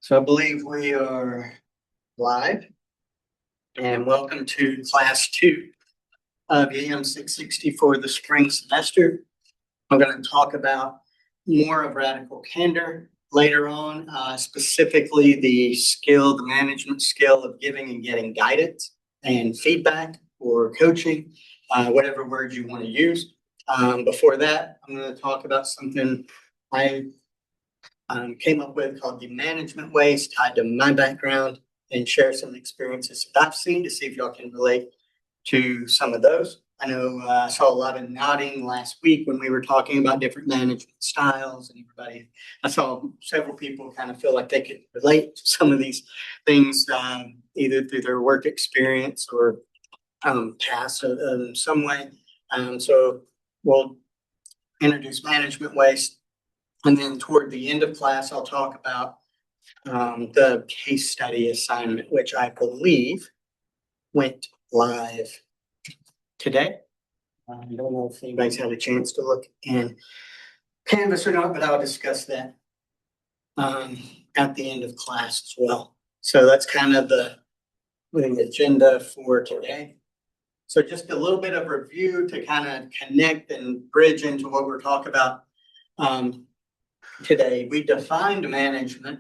So I believe we are live, and welcome to class 2 of EM 660 for the spring semester. I'm going to talk about more of radical candor later on, specifically the management skill of giving and getting guidance and feedback or coaching, whatever word you want to use. Before that, I'm going to talk about something I came up with called the management ways, tied to my background, and share some experiences that I've seen to see if y'all can relate to some of those. I know I saw a lot of nodding last week when we were talking about different management styles, and I saw several people kind of feel like they could relate to some of these things, either through their work experience or past in some way. So we'll introduce management ways. And then toward the end of class, I'll talk about the case study assignment, which I believe went live today. I don't know if anybody's had a chance to look in Canvas or not, but I'll discuss that at the end of class as well. So that's kind of the agenda for today. So just a little bit of review to kind of connect and bridge into what we're talking about today. We defined management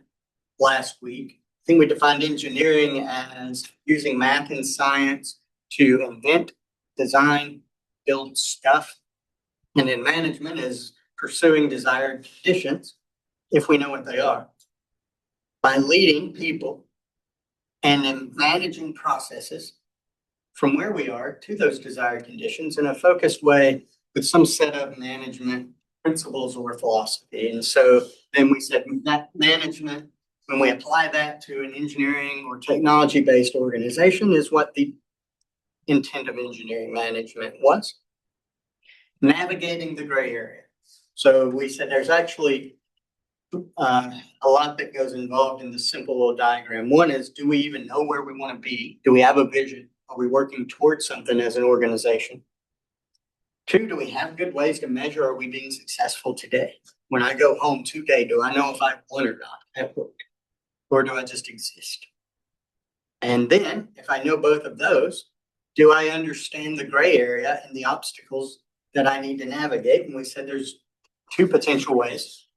last week. I think we defined engineering as using math and science to invent, design, build stuff. And then management is pursuing desired conditions, if we know what they are, by leading people and then managing processes from where we are to those desired conditions in a focused way with some set of management principles or philosophy. And so then we said that management, when we apply that to an engineering or technology-based organization, is what the intent of engineering management was. Navigating the gray area. So we said there's actually a lot that goes involved in this simple little diagram. One is, do we even know where we want to be? Do we have a vision? Are we working towards something as an organization? 2, do we have good ways to measure, are we being successful today? When I go home today, do I know if I won or not at work? Or do I just exist? And then, if I know both of those, do I understand the gray area and the obstacles that I need to navigate? And we said there's 2 potential ways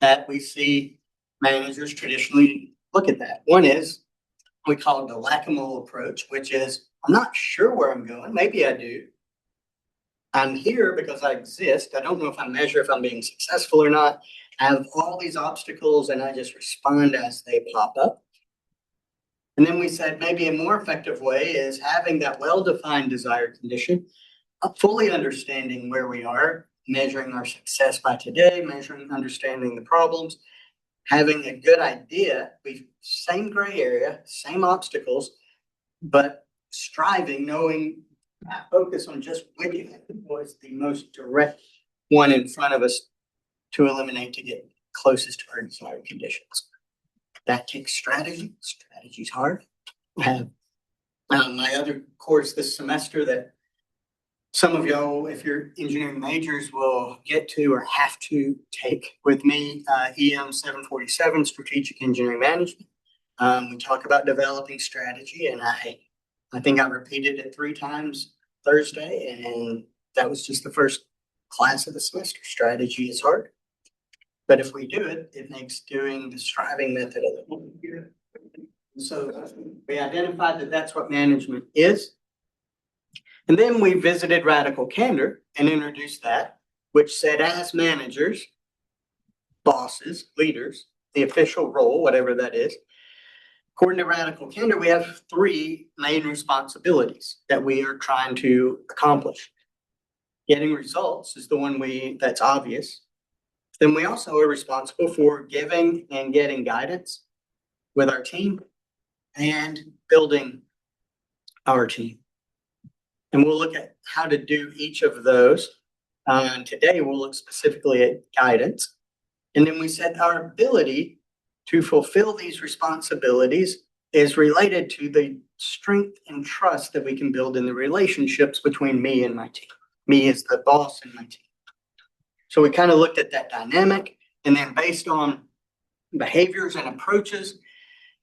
that we see managers traditionally look at that. One is, we call it the whack-a-mole approach, which is, I'm not sure where I'm going. Maybe I do. I'm here because I exist. I don't know if I measure if I'm being successful or not. I have all these obstacles and I just respond as they pop up. And then we said maybe a more effective way is having that well-defined desired condition, fully understanding where we are, measuring our success by today, understanding the problems, having a good idea, same gray area, same obstacles, but striving, knowing, focus on just which was the most direct one in front of us to eliminate to get closest to our desired conditions. That takes strategy. Strategy's hard. I have my other course this semester that some of y'all, if you're engineering majors, will get to or have to take with me, EM 747, Strategic Engineering Management. We talk about developing strategy, and I think I repeated it 3 times Thursday, and that was just the first class of the semester. Strategy is hard, but if we do it, it makes doing the striving method of it. So we identified that that's what management is. And then we visited radical candor and introduced that, which said as managers, bosses, leaders, the official role, whatever that is, according to radical candor, we have 3 main responsibilities that we are trying to accomplish. Getting results is the one that's obvious. Then we also are responsible for giving and getting guidance with our team and building our team. And we'll look at how to do each of those. Today, we'll look specifically at guidance. And then we said our ability to fulfill these responsibilities is related to the strength and trust that we can build in the relationships between me and my team. Me as the boss and my team. So we kind of looked at that dynamic, and then based on behaviors and approaches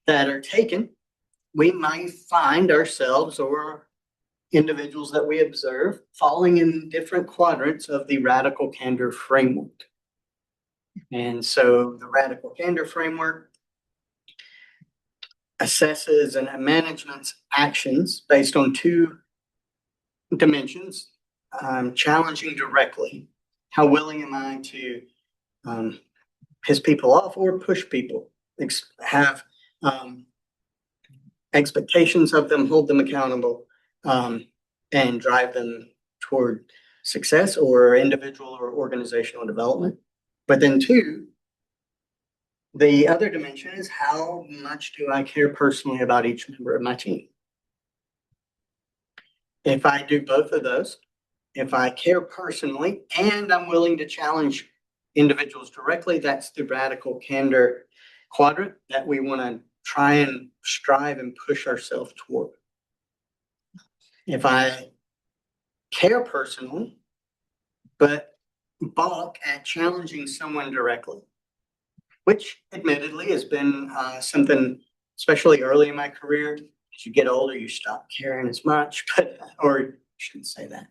that are taken, we might find ourselves or individuals that we observe falling in different quadrants of the radical candor framework. And so the radical candor framework assesses and management's actions based on two dimensions, challenging directly. How willing am I to piss people off or push people? Have expectations of them, hold them accountable, and drive them toward success or individual or organizational development. But then two, the other dimension is how much do I care personally about each member of my team? If I do both of those, if I care personally and I'm willing to challenge individuals directly, that's the radical candor quadrant that we want to try and strive and push ourselves toward. If I care personally, but balk at challenging someone directly, which admittedly has been something, especially early in my career. As you get older, you stop caring as much, or I shouldn't say that.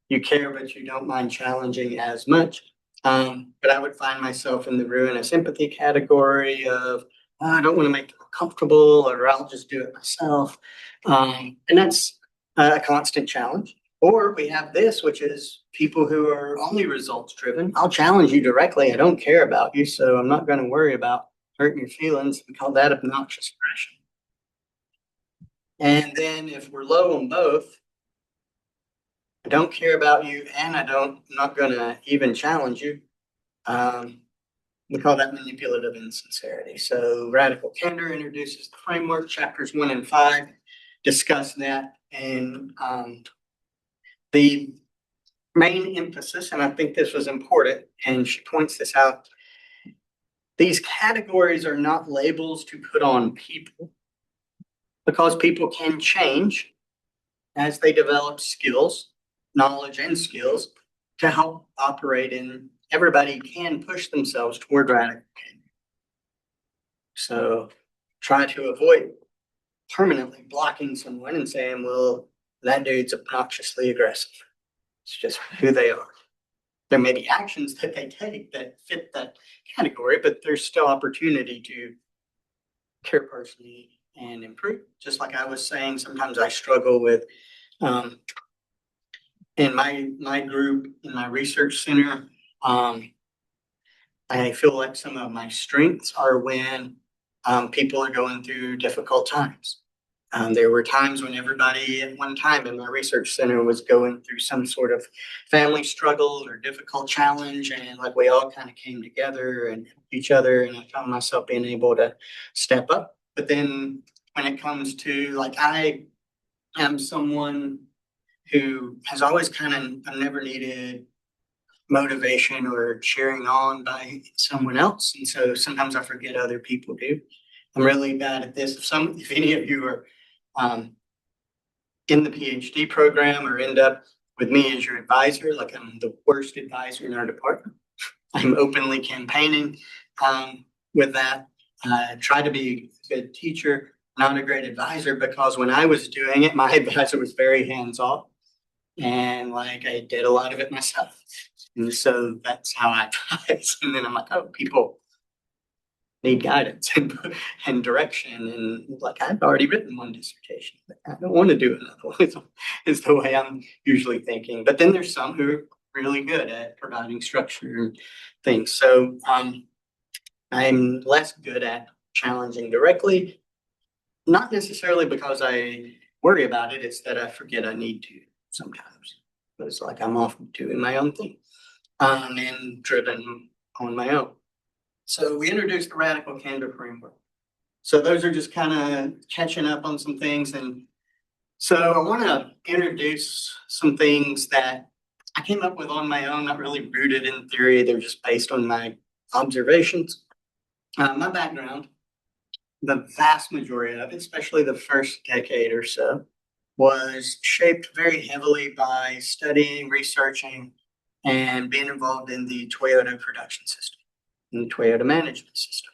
You care, but you don't mind challenging as much. But I would find myself in the ruinous empathy category of, I don't want to make them comfortable, or I'll just do it myself. And that's a constant challenge. Or we have this, which is people who are only results driven. I'll challenge you directly. I don't care about you, so I'm not going to worry about hurting your feelings. We call that obnoxious aggression. And then if we're low on both, I don't care about you, and I'm not going to even challenge you. We call that manipulative insincerity. So radical candor introduces the framework. Chapters 1 and 5 discuss that, and the main emphasis, and I think this was important, and she points this out, these categories are not labels to put on people, because people can change as they develop skills, knowledge and skills to help operate in. Everybody can push themselves toward radical candor. So try to avoid permanently blocking someone and saying, well, that dude's obnoxiously aggressive. It's just who they are. There may be actions that they take that fit that category, but there's still opportunity to care personally and improve. Just like I was saying, sometimes I struggle with, in my group, in my research center, I feel like some of my strengths are when people are going through difficult times. There were times when everybody at one time in my research center was going through some sort of family struggle or difficult challenge, and like we all kind of came together and helped each other, and I found myself being able to step up. But then when it comes to, like, I am someone who has always I've never needed motivation or cheering on by someone else, and so sometimes I forget other people do. I'm really bad at this. If any of you are in the PhD program or end up with me as your advisor, like I'm the worst advisor in our department. I'm openly campaigning with that. Try to be a good teacher, not a great advisor, because when I was doing it, my advisor was very hands off, and like I did a lot of it myself. And so that's how I advise. And then I'm like, oh, people need guidance and direction. And like, I've already written one dissertation, but I don't want to do another one, is the way I'm usually thinking. But then there's some who are really good at providing structure and things. So I'm less good at challenging directly, not necessarily because I worry about it. It's that I forget I need to sometimes. But it's like I'm off doing my own thing and driven on my own. So we introduced the radical candor framework. So those are just kind of catching up on some things. And so I want to introduce some things that I came up with on my own, not really rooted in theory. They're just based on my observations. My background, the vast majority of it, especially the first decade or so, was shaped very heavily by studying, researching, and being involved in the Toyota production system and the Toyota management system.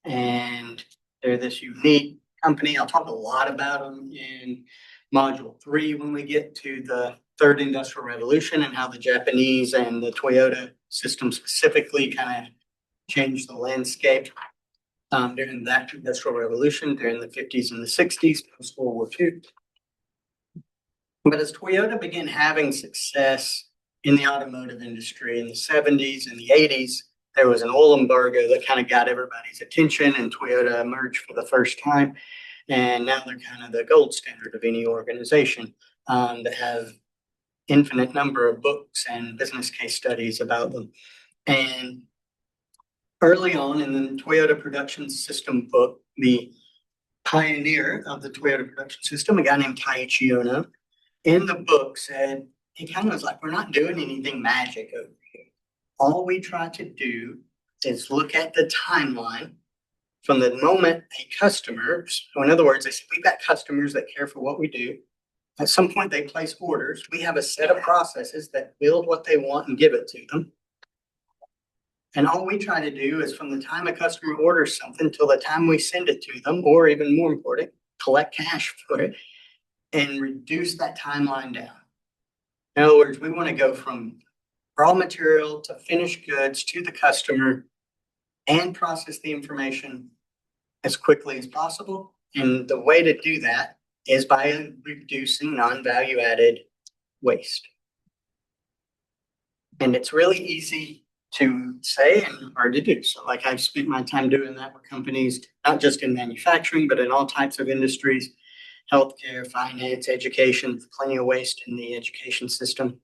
And They're this unique company. I'll talk a lot about them in module 3 when we get to the third industrial revolution and how the Japanese and the Toyota system specifically kind of changed the landscape during that industrial revolution during the 50s and the 60s, post World War II. But as Toyota began having success in the automotive industry in the 70s and the 80s, there was an oil embargo that kind of got everybody's attention, and Toyota emerged for the first time. And now they're kind of the gold standard of any organization that have infinite number of books and business case studies about them. And early on in the Toyota production system book, the pioneer of the Toyota production system, a guy named Taiichi Ohno, in the book said, he kind of was like, we're not doing anything magic over here. All we try to do is look at the timeline from the moment a customer, so in other words, they said, we've got customers that care for what we do. At some point, they place orders. We have a set of processes that build what they want and give it to them. And all we try to do is from the time a customer orders something till the time we send it to them, or even more important, collect cash for it and reduce that timeline down. In other words, we want to go from raw material to finished goods to the customer and process the information as quickly as possible. And the way to do that is by reducing non-value added waste. And it's really easy to say and hard to do. So like I've spent my time doing that with companies, not just in manufacturing, but in all types of industries, healthcare, finance, education, plenty of waste in the education system.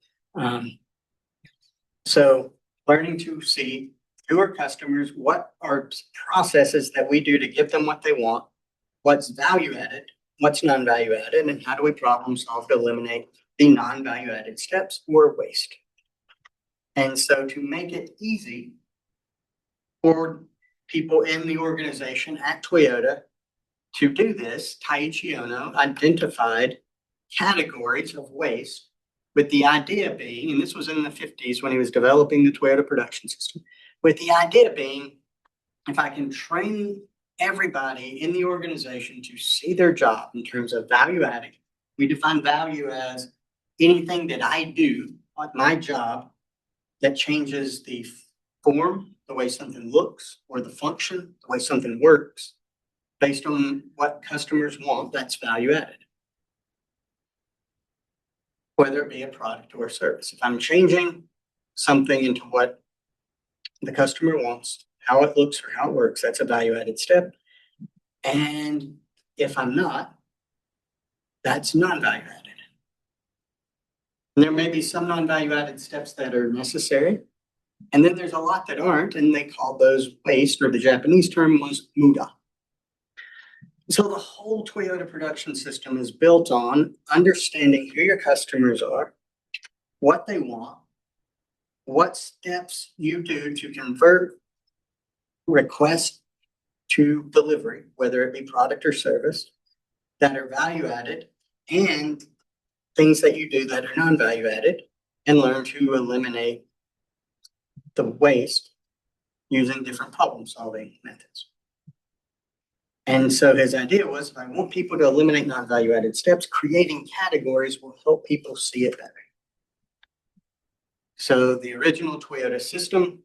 So learning to see who are customers, what are processes that we do to give them what they want, what's value added, what's non-value added, and how do we problem solve to eliminate the non-value added steps or waste. And so to make it easy for people in the organization at Toyota to do this, Taiichi Ohno identified categories of waste with the idea being, and this was in the 50s when he was developing the Toyota production system, with the idea being, if I can train everybody in the organization to see their job in terms of value adding, we define value as anything that I do, like my job, that changes the form, the way something looks, or the function, the way something works, based on what customers want, that's value added. Whether it be a product or a service. If I'm changing something into what the customer wants, how it looks or how it works, that's a value added step. And if I'm not, that's non-value added. And there may be some non-value added steps that are necessary. And then there's a lot that aren't, and they call those waste, or the Japanese term was muda. So the whole Toyota production system is built on understanding who your customers are, what they want, what steps you do to convert request to delivery, whether it be product or service, that are value added, and things that you do that are non-value added, and learn to eliminate the waste using different problem solving methods. And so his idea was, if I want people to eliminate non-value added steps, creating categories will help people see it better. So the original Toyota system,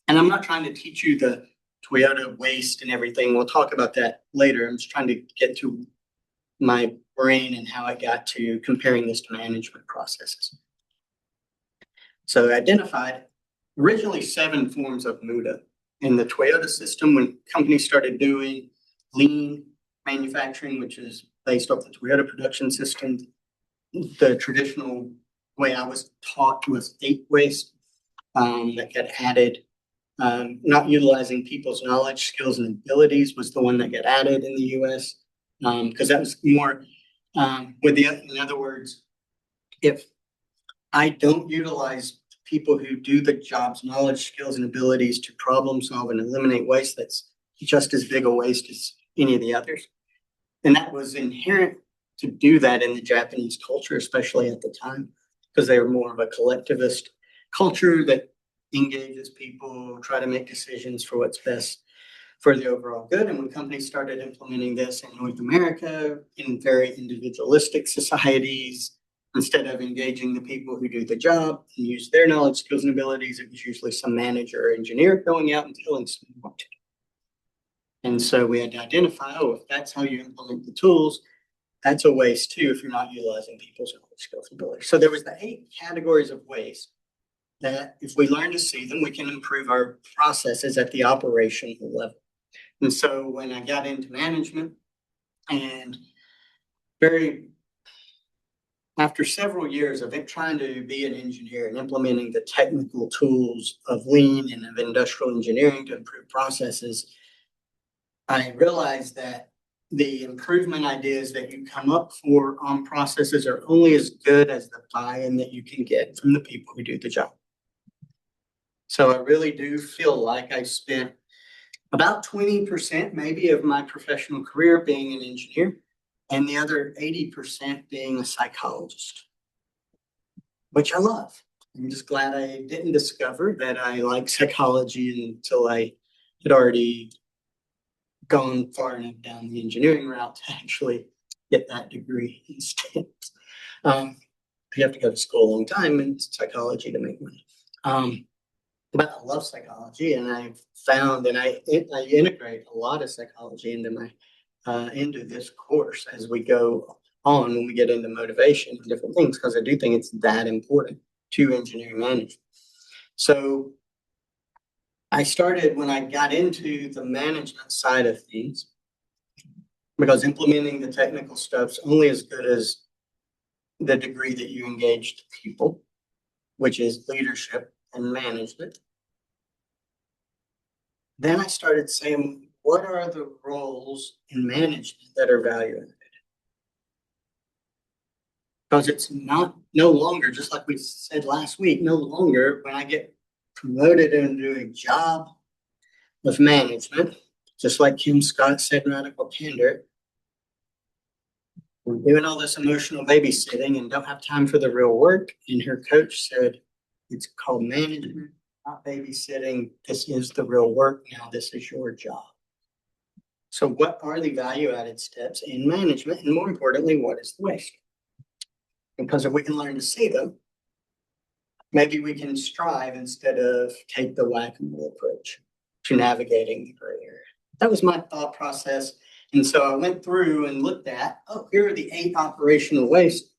and I'm not trying to teach you the Toyota waste and everything. We'll talk about that later. I'm just trying to get to my brain and how I got to comparing this to management processes. So I identified originally 7 forms of muda in the Toyota system when companies started doing lean manufacturing, which is based off the Toyota production system. The traditional way I was taught was 8 waste that got added. Not utilizing people's knowledge, skills, and abilities was the one that got added in the US, because that was more in other words, if I don't utilize people who do the job's knowledge, skills, and abilities to problem solve and eliminate waste, that's just as big a waste as any of the others. And that was inherent to do that in the Japanese culture, especially at the time, because they were more of a collectivist culture that engages people, try to make decisions for what's best for the overall good. And when companies started implementing this in North America in very individualistic societies, instead of engaging the people who do the job and use their knowledge, skills, and abilities, it was usually some manager or engineer going out and telling someone what to do. And so we had to identify, if that's how you implement the tools, that's a waste too if you're not utilizing people's knowledge, skills, and abilities. So there was the 8 categories of waste that if we learn to see them, we can improve our processes at the operational level. And so when I got into management and after several years of trying to be an engineer and implementing the technical tools of lean and of industrial engineering to improve processes, I realized that the improvement ideas that you come up for on processes are only as good as the buy-in that you can get from the people who do the job. So I really do feel like I spent about 20% maybe of my professional career being an engineer, and the other 80% being a psychologist, which I love. I'm just glad I didn't discover that I like psychology until I had already gone far enough down the engineering route to actually get that degree instead. You have to go to school a long time in psychology to make money. But I love psychology, and I've found, and I integrate a lot of psychology into my into this course as we go on when we get into motivation and different things, because I do think it's that important to engineering management. So I started when I got into the management side of things, because implementing the technical stuff's only as good as the degree that you engaged people, which is leadership and management. Then I started saying, what are the roles in management that are value added? Because it's no longer, just like we said last week, no longer when I get promoted into a job of management, just like Kim Scott said in Radical Candor, we're doing all this emotional babysitting and don't have time for the real work. And her coach said, it's called management, not babysitting. This is the real work. Now this is your job. So what are the value added steps in management? And more importantly, what is the waste? Because if we can learn to see them, maybe we can strive instead of take the whack-a-mole approach to navigating the gray area. That was my thought process. And so I went through and looked at, here are the 8 operational wastes.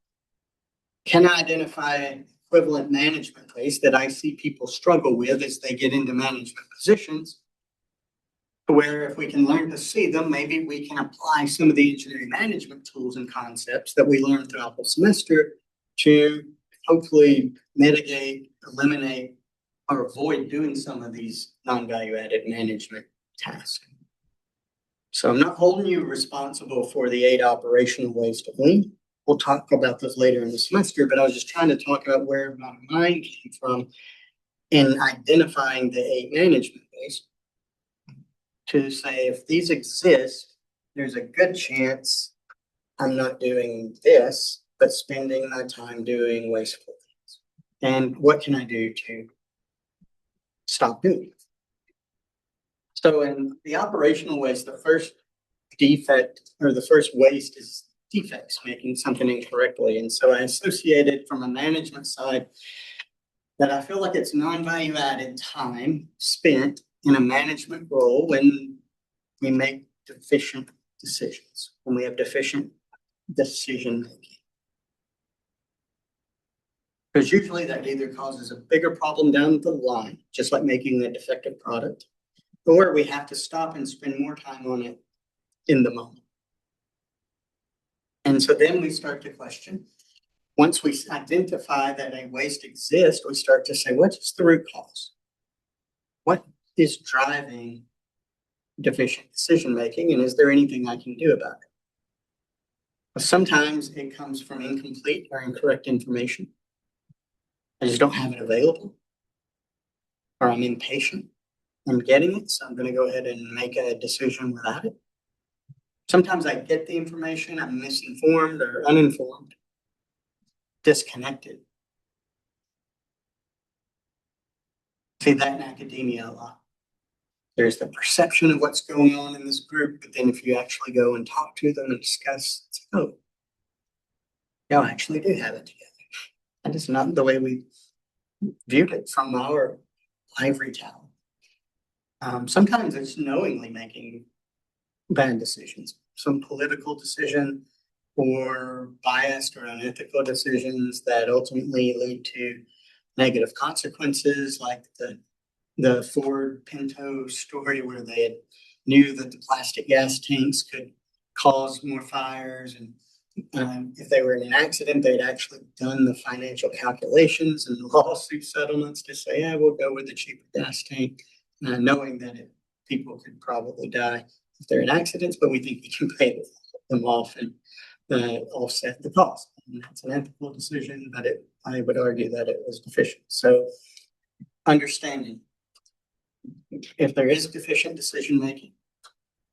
Can I identify equivalent management waste that I see people struggle with as they get into management positions? Where if we can learn to see them, maybe we can apply some of the engineering management tools and concepts that we learned throughout the semester to hopefully mitigate, eliminate, or avoid doing some of these non-value added management tasks. So I'm not holding you responsible for the 8 operational ways to lean. We'll talk about this later in the semester, but I was just trying to talk about where my mind came from in identifying the 8 management ways, to say if these exist, there's a good chance I'm not doing this, but spending my time doing wasteful things. And what can I do to stop doing it? So in the operational waste, the first defect or the first waste is defects, making something incorrectly. And so I associated from a management side that I feel like it's non-value added time spent in a management role when we make deficient decisions, when we have deficient decision making. Because usually that either causes a bigger problem down the line, just like making a defective product, or we have to stop and spend more time on it in the moment. And so then we start to question. Once we identify that a waste exists, we start to say, what is the root cause? What is driving deficient decision making, and is there anything I can do about it? Sometimes it comes from incomplete or incorrect information. I just don't have it available, or I'm impatient in getting it, so I'm going to go ahead and make a decision without it. Sometimes I get the information, I'm misinformed or uninformed, disconnected. See that in academia a lot. there's the perception of what's going on in this group, but then if you actually go and talk to them and discuss, it's like, oh, y'all actually do have it together. That is not the way we viewed it from our ivory tower. Sometimes it's knowingly making bad decisions, some political decision or biased or unethical decisions that ultimately lead to negative consequences, like the Ford Pinto story where they had knew that the plastic gas tanks could cause more fires, and if they were in an accident, they'd actually done the financial calculations and lawsuit settlements to say, yeah, we'll go with the cheaper gas tank, knowing that people could probably die if they're in accidents, but we think we can pay them off and offset the cost. And that's an ethical decision, but I would argue that it was deficient. So understanding if there is deficient decision making,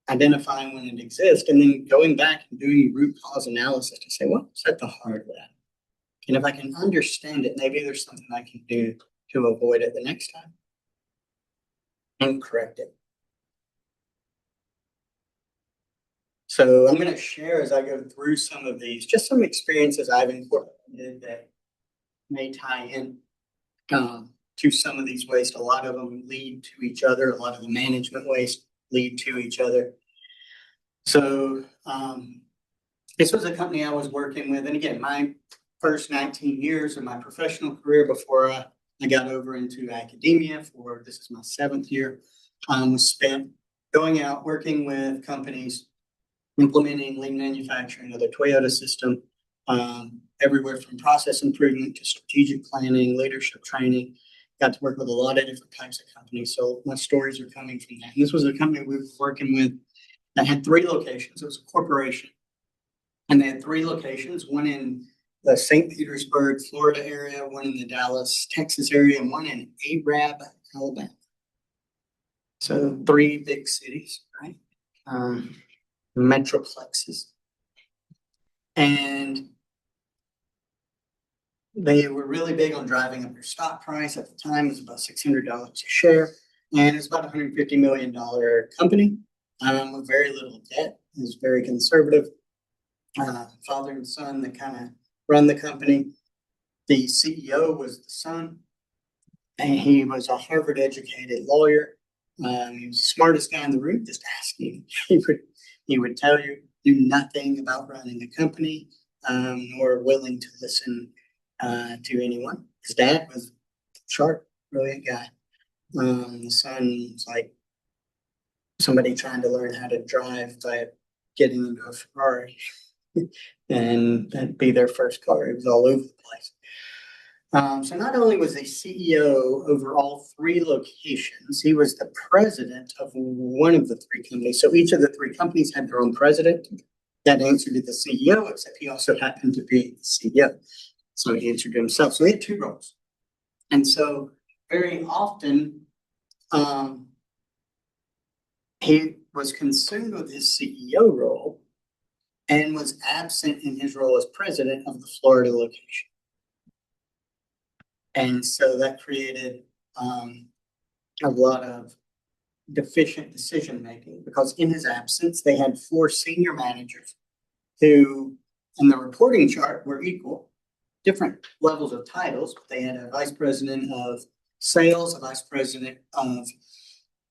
identifying when it exists, and then going back and doing root cause analysis to say, what's at the heart of that? And if I can understand it, maybe there's something I can do to avoid it the next time and correct it. So I'm going to share as I go through some of these, just some experiences I've incorporated that may tie in to some of these ways. A lot of them lead to each other. A lot of the management ways lead to each other. So this was a company I was working with. And again, my first 19 years of my professional career before I got over into academia this is my 7th year, was spent going out, working with companies, implementing lean manufacturing of the Toyota system, everywhere from process improvement to strategic planning, leadership training. Got to work with a lot of different types of companies. So my stories are coming from that. And this was a company we were working with that had 3 locations. It was a corporation. And they had 3 locations, one in the St. Petersburg, Florida area, one in the Dallas, Texas area, and one in Arab, Alabama. So 3 big cities, right? Metroplexes. And they were really big on driving up their stock price. At the time, it was about $600 a share. And it's about a $150 million company with very little debt. It was very conservative. Father and son that kind of run the company. The CEO was the son, and he was a Harvard-educated lawyer. He was the smartest guy in the room. Just ask him. He would tell you, knew nothing about running a company, nor willing to listen to anyone. His dad was sharp, brilliant guy. The son was like somebody trying to learn how to drive by getting into a Ferrari. And that'd be their first car. It was all over the place. So not only was he CEO over all 3 locations, he was the president of one of the 3 companies. So each of the 3 companies had their own president that answered to the CEO, except he also happened to be the CEO. So he answered to himself. So he had 2 roles. And so very often he was consumed with his CEO role and was absent in his role as president of the Florida location. And so that created a lot of deficient decision making, because in his absence, they had 4 senior managers who, in the reporting chart, were equal, different levels of titles. They had a vice president of sales, a vice president of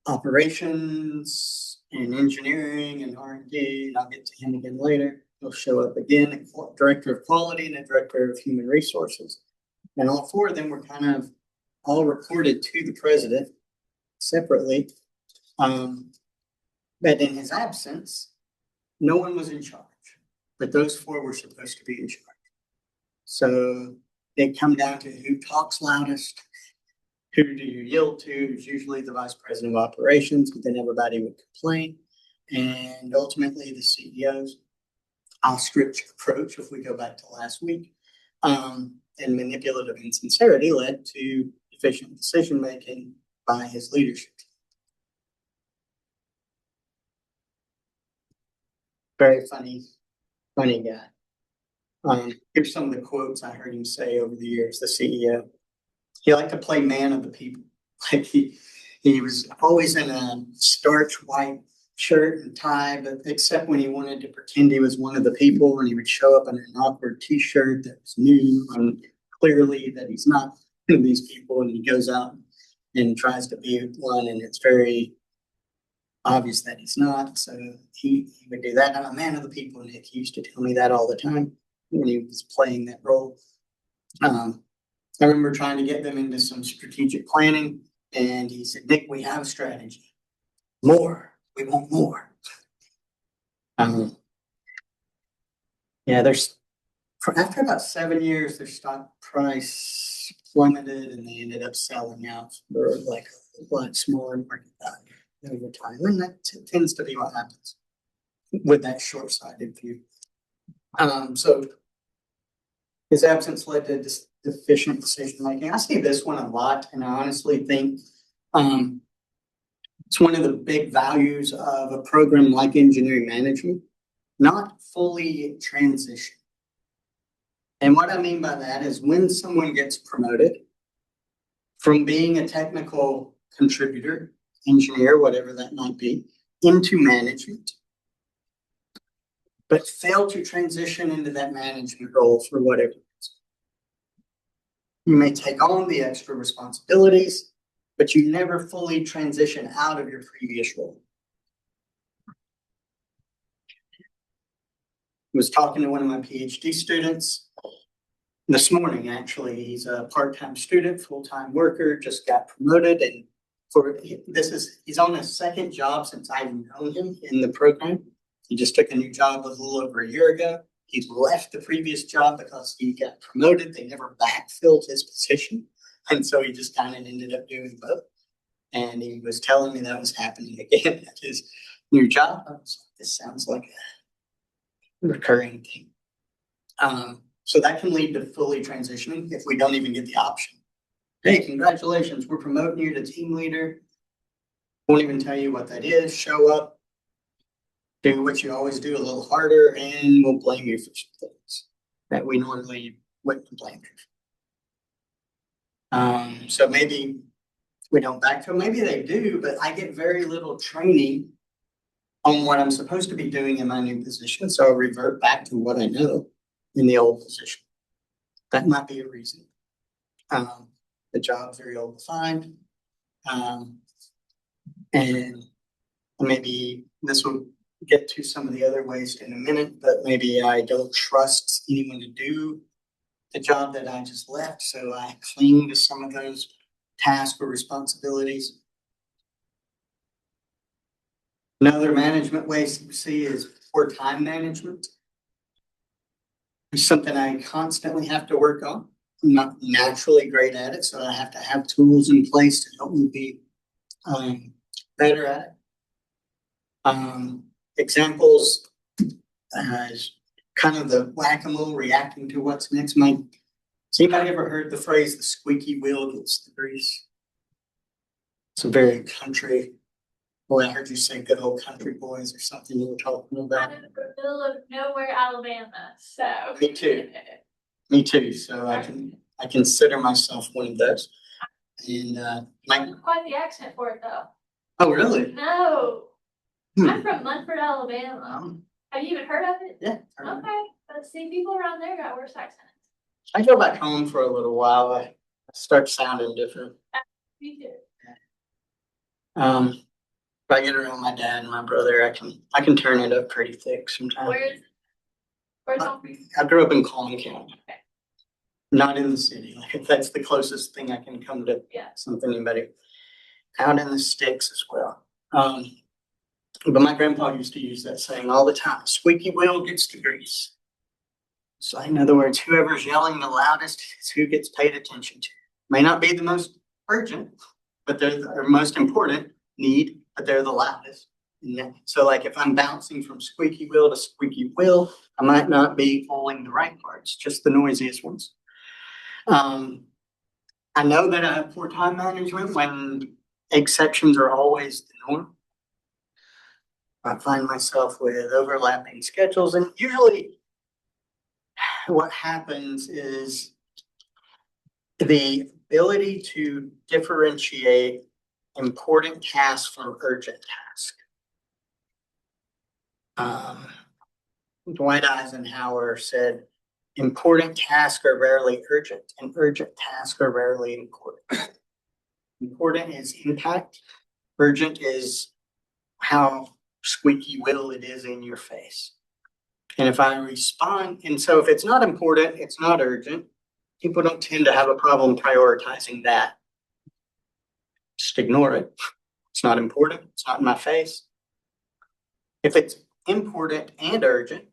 operations and engineering and R&D, and I'll get to him again later. He'll show up again, a director of quality and a director of human resources. And all 4 of them were kind of all reported to the president separately. But in his absence, no one was in charge, but those 4 were supposed to be in charge. So they come down to who talks loudest, who do you yield to, who's usually the vice president of operations, but then everybody would complain. And ultimately the CEO's ostrich approach, if we go back to last week, and manipulative insincerity led to efficient decision-making by his leadership. Very funny guy. Here's some of the quotes I heard him say over the years, the CEO. He liked to play man of the people. Like he He was always in a starch white shirt and tie, but except when he wanted to pretend he was one of the people, and he would show up in an awkward t-shirt that was new and clearly that he's not one of these people, and he goes out and tries to be one, and it's very obvious that he's not. So he would do that. I'm a man of the people, Nick. He used to tell me that all the time when he was playing that role. I remember trying to get them into some strategic planning, and he said, Nick, we have a strategy. More. We want more. Yeah, after about 7 years, their stock price plummeted, and they ended up selling out for like a lot smaller market value over time. And that tends to be what happens with that short-sighted view. So his absence led to deficient decision making. I see this one a lot, and I honestly think it's one of the big values of a program like engineering management, not fully transition. And what I mean by that is when someone gets promoted from being a technical contributor, engineer, whatever that might be, into management, but fail to transition into that management role for whatever reason. You may take on the extra responsibilities, but you never fully transition out of your previous role. I was talking to one of my PhD students this morning, actually. He's a part-time student, full-time worker, just got promoted, and he's on his second job since I've known him in the program. He just took a new job a little over a year ago. He's left the previous job because he got promoted. They never backfilled his position. And so he just kind of ended up doing both. And he was telling me that was happening again at his new job. I was like, this sounds like a recurring thing. So that can lead to fully transitioning if we don't even get the option. Hey, congratulations, we're promoting you to team leader. Won't even tell you what that is. Show up, do what you always do a little harder, and we'll blame you for some things that we normally wouldn't blame you. So maybe we don't backfill. Maybe they do, but I get very little training on what I'm supposed to be doing in my new position. So I'll revert back to what I know in the old position. That might be a reason. The job's very old defined. And maybe this will get to some of the other ways in a minute, but maybe I don't trust anyone to do the job that I just left. So I cling to some of those tasks or responsibilities. Another management way to see is poor time management. It's something I constantly have to work on. I'm not naturally great at it, so I have to have tools in place to help me be better at it. Examples as kind of the whack-a-mole reacting to what's next. Has anybody ever heard the phrase, the squeaky wheel gets the grease? It's a very country. Boy, I heard you say good old country boys or something you were talking about. I'm in the middle of nowhere, Alabama, so. Me too. Me too. So I consider myself one of those. And quite the accent for it though. Oh, really? No. I'm from Munford, Alabama. Have you even heard of it? Yeah. Okay. But see, people around there got worse accents. I go back home for a little while. I start sounding different. Me too. If I get around my dad and my brother, I can turn it up pretty thick sometimes. Where's home? I grew up in Collin County. Okay. Not in the city. Like that's the closest thing I can come to something anybody. Out in the sticks as well. But my grandpa used to use that saying all the time, squeaky wheel gets the grease. So in other words, whoever's yelling the loudest is who gets paid attention to. May not be the most urgent, but they're the most important need, but they're the loudest. So like if I'm bouncing from squeaky wheel to squeaky wheel, I might not be pulling the right parts, just the noisiest ones. I know that I have poor time management when exceptions are always the norm. I find myself with overlapping schedules, and usually what happens is the ability to differentiate important task from urgent task. Dwight Eisenhower said, important tasks are rarely urgent, and urgent tasks are rarely important. Important is impact. Urgent is how squeaky wheel it is in your face. And if I respond, and so if it's not important, it's not urgent, people don't tend to have a problem prioritizing that. Just ignore it. It's not important. It's not in my face. If it's important and urgent,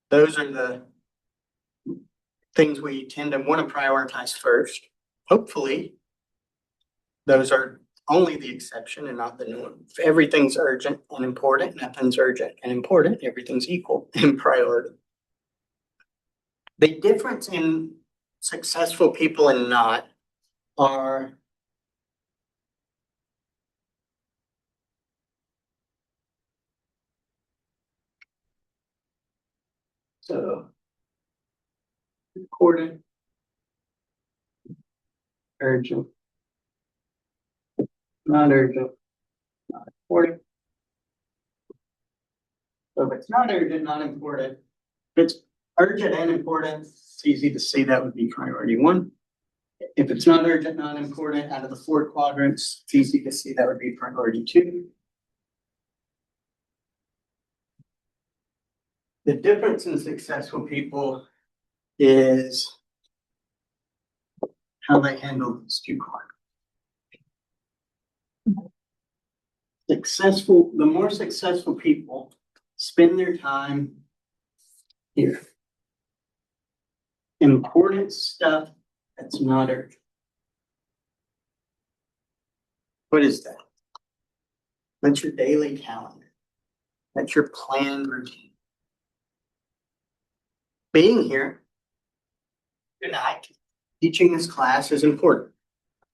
those are the things we tend to want to prioritize first. Hopefully, those are only the exception and not the norm. If everything's urgent and important, nothing's urgent and important, everything's equal in priority. The difference in successful people and not are so important, urgent, not urgent, not important. So if it's not urgent, not important, if it's urgent and important, it's easy to see that would be priority one. If it's not urgent, not important, out of the 4 quadrants, it's easy to see that would be priority 2. The difference in successful people is how they handle these 2 quadrants. The more successful people spend their time here. Important stuff that's not urgent. What is that? That's your daily calendar. That's your planned routine. Being here tonight, teaching this class is important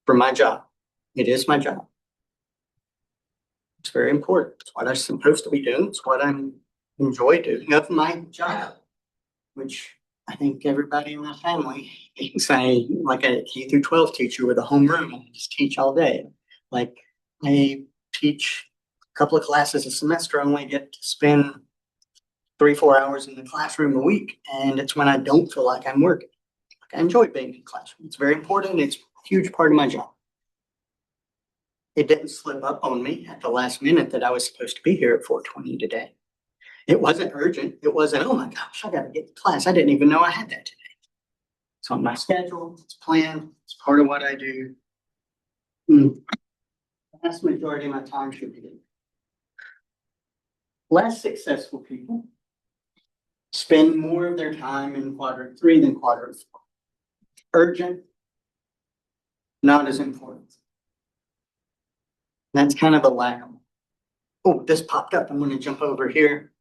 for my job. It is my job. It's very important. It's what I'm supposed to be doing. It's what I enjoy doing of my job, which I think everybody in my family thinks I like a K through 12 teacher with a homeroom and just teach all day. Like I teach a couple of classes a semester, I only get to spend 3-4 hours in the classroom a week, and it's when I don't feel like I'm working. Like I enjoy being in the classroom. It's very important. It's a huge part of my job. It didn't slip up on me at the last minute that I was supposed to be here at 4:20 today. It wasn't urgent. It wasn't, oh my gosh, I got to get to class. I didn't even know I had that today. It's on my schedule. It's planned. It's part of what I do. The vast majority of my time should be there. Less successful people spend more of their time in quadrant 3 than quadrant 4. Urgent, not as important. That's kind of the lack of. Oh, this popped up. I'm going to jump over here.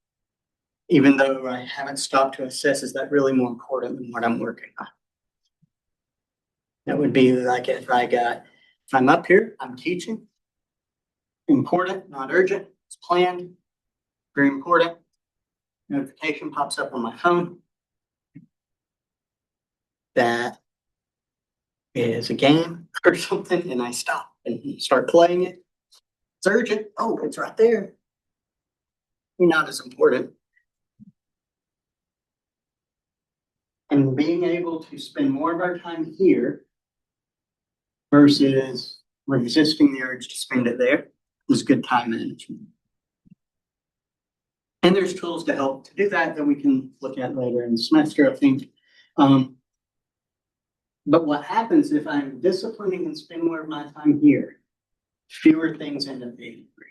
Even though I haven't stopped to assess, is that really more important than what I'm working on? That would be like if I'm up here, I'm teaching. Important, not urgent. It's planned. Very important. Notification pops up on my phone. That is a game or something, and I stop and start playing it. It's urgent. Oh, it's right there. Not as important. And being able to spend more of our time here versus resisting the urge to spend it there is good time management. And there's tools to help to do that we can look at later in the semester, I think. But what happens if I'm disciplining and spend more of my time here, fewer things end up being free.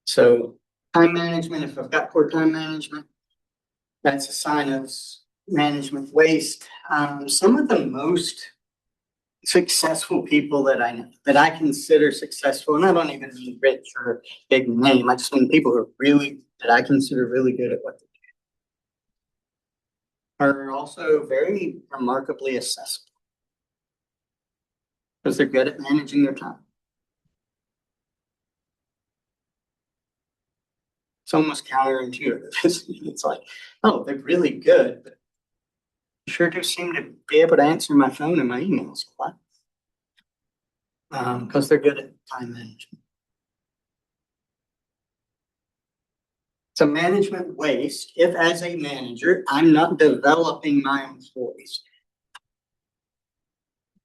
So time management, if I've got poor time management, that's a sign of management waste. Some of the most successful people that I know, that I consider successful, and I don't even mean rich or big name, I just mean people who are that I consider really good at what they do, are also very remarkably accessible because they're good at managing their time. It's almost counterintuitive. It's like, oh, they're really good, but Sure do seem to be able to answer my phone and my emails a lot. Because they're good at time management. So management waste, if as a manager, I'm not developing my employees.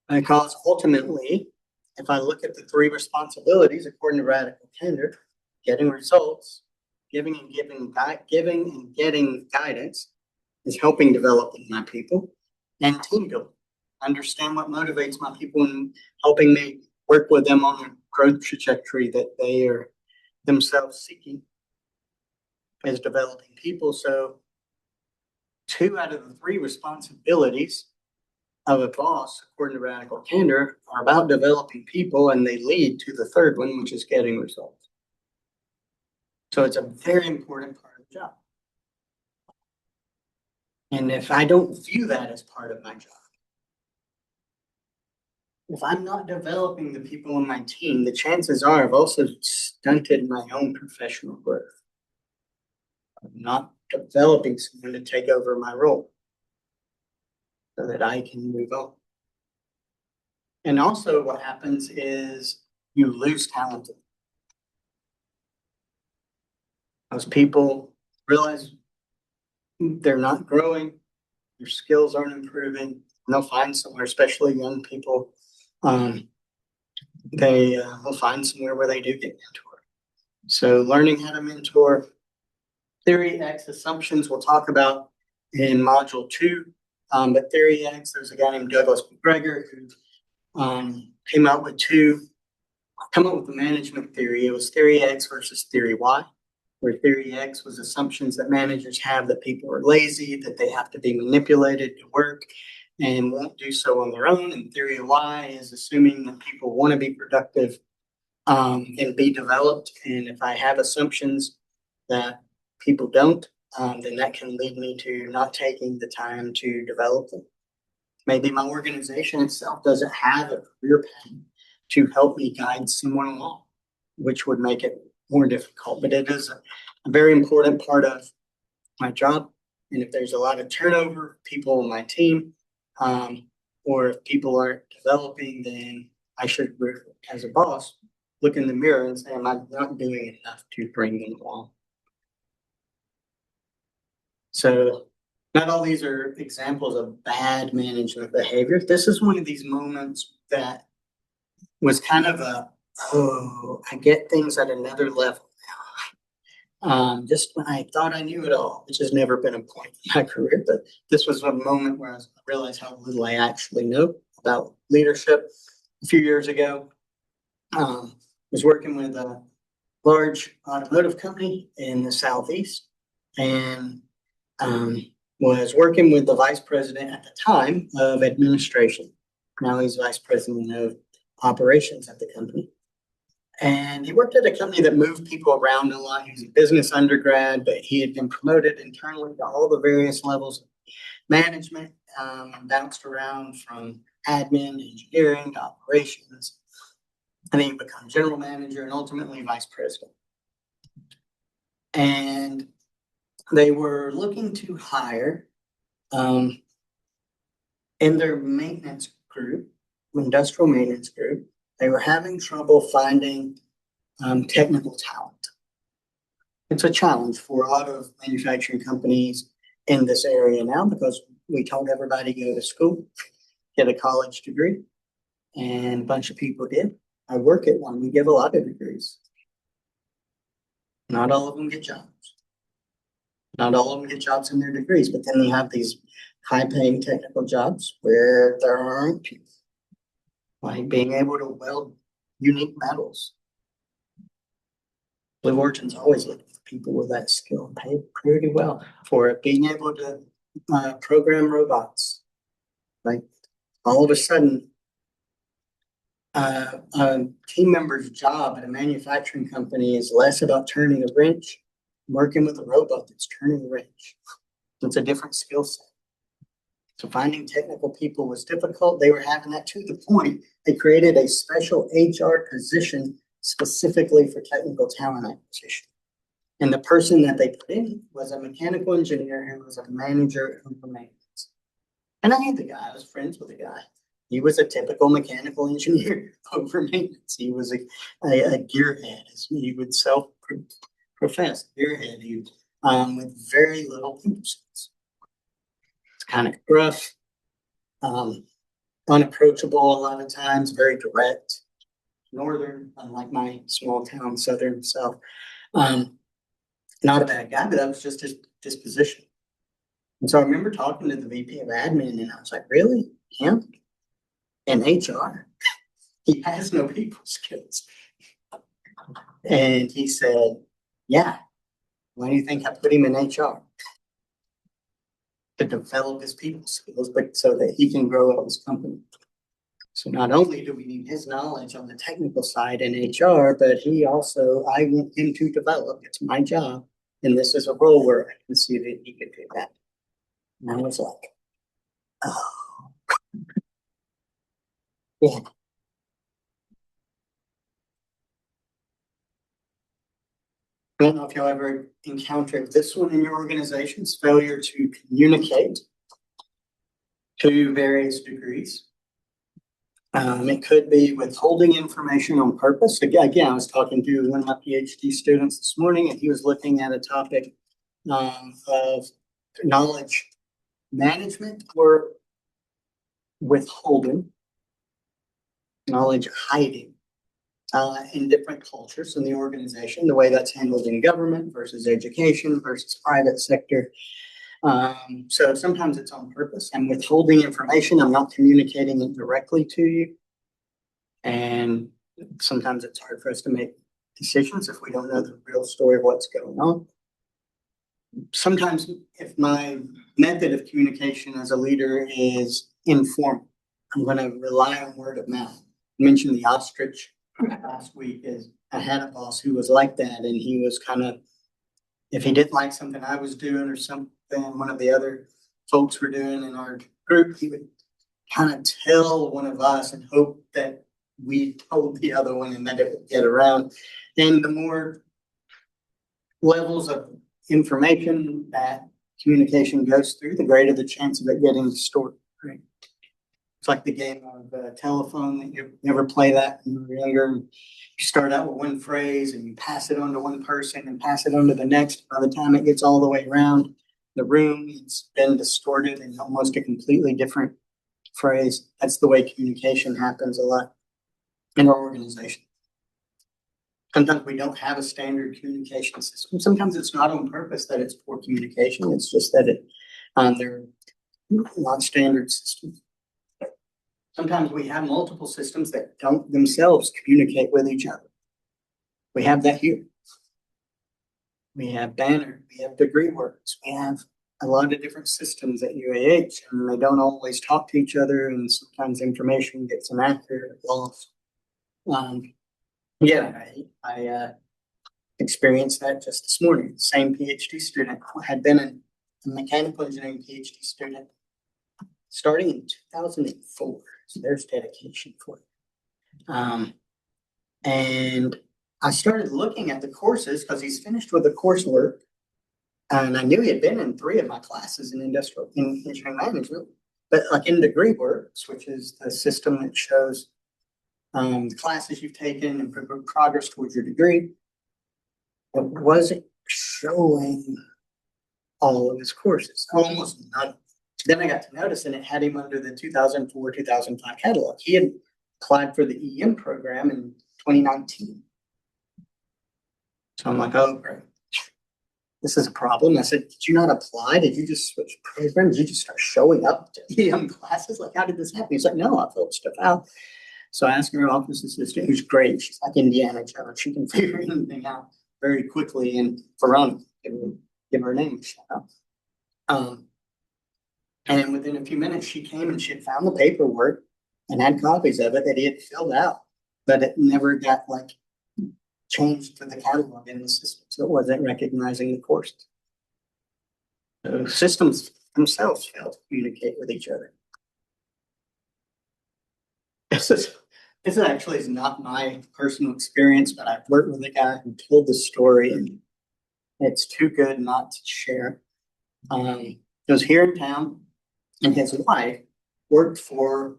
Because ultimately, if I look at the three responsibilities according to radical candor, getting results, giving and getting guidance is helping develop my people, and team building. Understand what motivates my people and helping me work with them on the growth trajectory that they are themselves seeking as developing people. So 2 out of the 3 responsibilities of a boss, according to radical candor, are about developing people, and they lead to the third one, which is getting results. So it's a very important part of the job. And if I don't view that as part of my job, if I'm not developing the people on my team, the chances are I've also stunted my own professional growth. I'm not developing someone to take over my role so that I can move on. And also what happens is you lose talent. Those people realize they're not growing, their skills aren't improving, and they'll find somewhere, especially young people, they will find somewhere where they do get mentored. So learning how to mentor, theory X assumptions we'll talk about in module 2. But theory X, there's a guy named Douglas McGregor who came up with the management theory. It was theory X versus theory Y, where theory X was assumptions that managers have that people are lazy, that they have to be manipulated to work and won't do so on their own. And theory Y is assuming that people want to be productive and be developed. And if I have assumptions that people don't, then that can lead me to not taking the time to develop them. Maybe my organization itself doesn't have a career path to help me guide someone along, which would make it more difficult. But it is a very important part of my job. And if there's a lot of turnover, people on my team, or if people aren't developing, then I should, as a boss, look in the mirror and say, am I not doing enough to bring them along? So not all these are examples of bad management behavior. This is one of these moments that was kind of I get things at another level now. Just when I thought I knew it all, which has never been a point in my career, but this was a moment where I realized how little I actually know about leadership. A few years ago, was working with a large automotive company in the Southeast, and was working with the vice president at the time of administration. Now he's vice president of operations at the company. And he worked at a company that moved people around a lot. He was a business undergrad, but he had been promoted internally to all the various levels of management, bounced around from admin, engineering, to operations. And then he became general manager and ultimately vice president. And they were looking to hire in their maintenance group, industrial maintenance group. They were having trouble finding technical talent. It's a challenge for a lot of manufacturing companies in this area now because we told everybody to go to school, get a college degree, and a bunch of people did. I work at one. We give a lot of degrees. Not all of them get jobs. Not all of them get jobs in their degrees, but then you have these high-paying technical jobs where there aren't people. Like being able to weld unique metals. Blue Origin's always looking for people with that skill and pay pretty well for it. Being able to program robots. Like all of a sudden, a team member's job at a manufacturing company is less about turning a wrench, working with a robot that's turning a wrench. It's a different skill set. So finding technical people was difficult. They were having that to the point. They created a special HR position specifically for technical talent acquisition. And the person that they put in was a mechanical engineer who was a manager of maintenance. And I knew the guy, I was friends with the guy. He was a typical mechanical engineer over maintenance. He was a gearhead, as he would self-profess, gearhead, with very little people skills. It's kind of gruff, um, unapproachable a lot of times, very direct, northern, unlike my small town southern self. Um, Not a bad guy, but that was just his disposition. And so I remember talking to the VP of admin, and I was like, really? Him? In HR? He has no people skills. And he said, yeah, why do you think I put him in HR? To develop his people skills, but so that he can grow his company. So not only do we need his knowledge on the technical side in HR, but I want him to develop. It's my job. And this is a role where I can see that he could do that. And I was like, oh, yeah. I don't know if you'll ever encounter this one in your organization's failure to communicate to various degrees. It could be withholding information on purpose. Again, I was talking to one of my PhD students this morning, and he was looking at a topic of knowledge management or withholding, knowledge hiding in different cultures in the organization, the way that's handled in government versus education versus private sector. So sometimes it's on purpose. I'm withholding information. I'm not communicating it directly to you. And sometimes it's hard for us to make decisions if we don't know the real story of what's going on. Sometimes if my method of communication as a leader is informal, I'm going to rely on word of mouth. I mentioned the ostrich last week. I had a boss who was like that, and he was kind of, if he didn't like something I was doing or something one of the other folks were doing in our group, he would kind of tell one of us and hope that we told the other one and that it would get around. And the more levels of information that communication goes through, the greater the chance of it getting distorted. Right? It's like the game of telephone that you ever play that when you were younger. You start out with one phrase and you pass it on to one person and pass it on to the next. By the time it gets all the way around the room, it's been distorted and almost a completely different phrase. That's the way communication happens a lot in our organization. Sometimes we don't have a standard communication system. Sometimes it's not on purpose that it's poor communication. It's just that they're not standard systems. Sometimes we have multiple systems that don't themselves communicate with each other. We have that here. We have Banner, we have DegreeWorks, we have a lot of different systems at UAH, and they don't always talk to each other, and sometimes information gets inaccurate, lost. I experienced that just this morning. The same PhD student had been a mechanical engineering PhD student starting in 2004. So there's dedication for it. And I started looking at the courses because he's finished with the coursework. And I knew he had been in 3 of my classes in engineering management, but like in DegreeWorks, which is the system that shows the classes you've taken and progress towards your degree, it wasn't showing all of his courses, almost none. Then I got to notice, and it had him under the 2004, 2005 catalog. He had applied for the EM program in 2019. So I'm like, oh, great. This is a problem. I said, did you not apply? Did you just switch programs? Did you just start showing up to EM classes? Like, how did this happen? He's like, no, I filled stuff out. So I asked her office assistant, who's great. She's like Indiana Jones. She can figure anything out very quickly. And Veronica, give her name a shout out. And within a few minutes, she came and she had found the paperwork and had copies of it that he had filled out, but it never got like changed to the catalog in the system. So it wasn't recognizing the courses. So systems themselves fail to communicate with each other. This actually is not my personal experience, but I've worked with a guy who told the story, and it's too good not to share. It was here in town. And his wife worked for,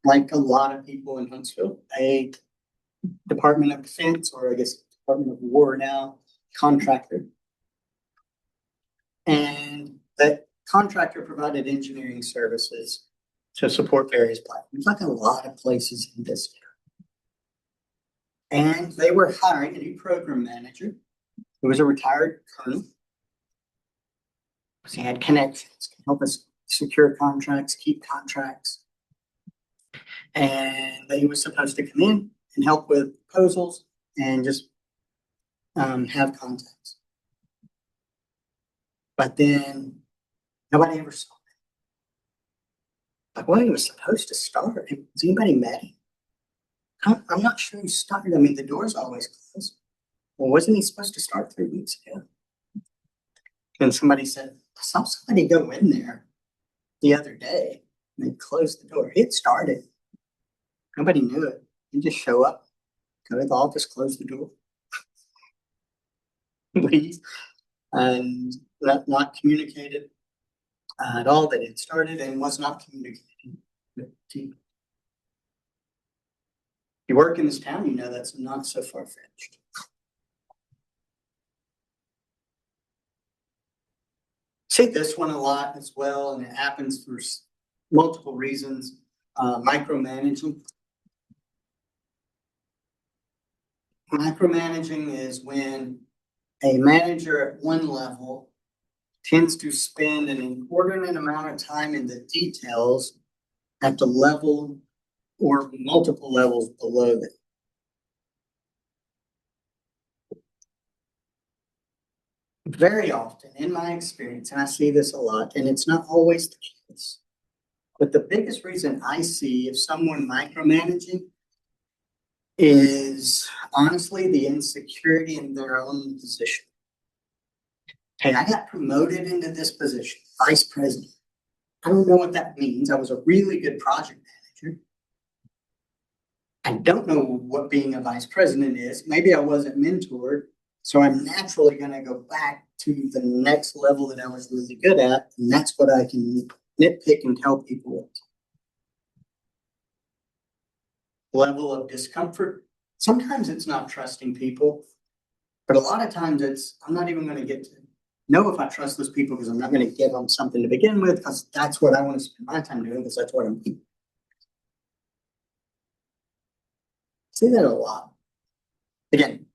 like a lot of people in Huntsville, a Department of Defense, or I guess Department of War now, contractor. And that contractor provided engineering services to support various platforms, like a lot of places in this area. And they were hiring a new program manager who was a retired colonel. He had connections, can help us secure contracts, keep contracts. And he was supposed to come in and help with proposals and just have contacts. But then nobody ever saw it. Like, well, he was supposed to start. Has anybody met him? I'm not sure he started. I mean, the door's always closed. Well, wasn't he supposed to start 3 weeks ago? And somebody said, I saw somebody go in there the other day and they closed the door. He had started. Nobody knew it. You just show up, go to the office, close the door, leave, and not communicated at all that it started and was not communicating with the team. You work in this town, you know that's not so far-fetched. See this one a lot as well, and it happens for multiple reasons. Micromanaging. Micromanaging is when a manager at one level tends to spend an inordinate amount of time in the details at the level or multiple levels below them. Very often, in my experience, and I see this a lot, and it's not always the case, but the biggest reason I see of someone micromanaging is honestly the insecurity in their own position. Hey, I got promoted into this position, vice president. I don't know what that means. I was a really good project manager. I don't know what being a vice president is. Maybe I wasn't mentored. So I'm naturally going to go back to the next level that I was really good at. And that's what I can nitpick and tell people with. Level of discomfort. Sometimes it's not trusting people, but a lot of times I'm not even going to get to know if I trust those people because I'm not going to give them something to begin with because that's what I want to spend my time doing because that's what I'm doing. See that a lot. Again,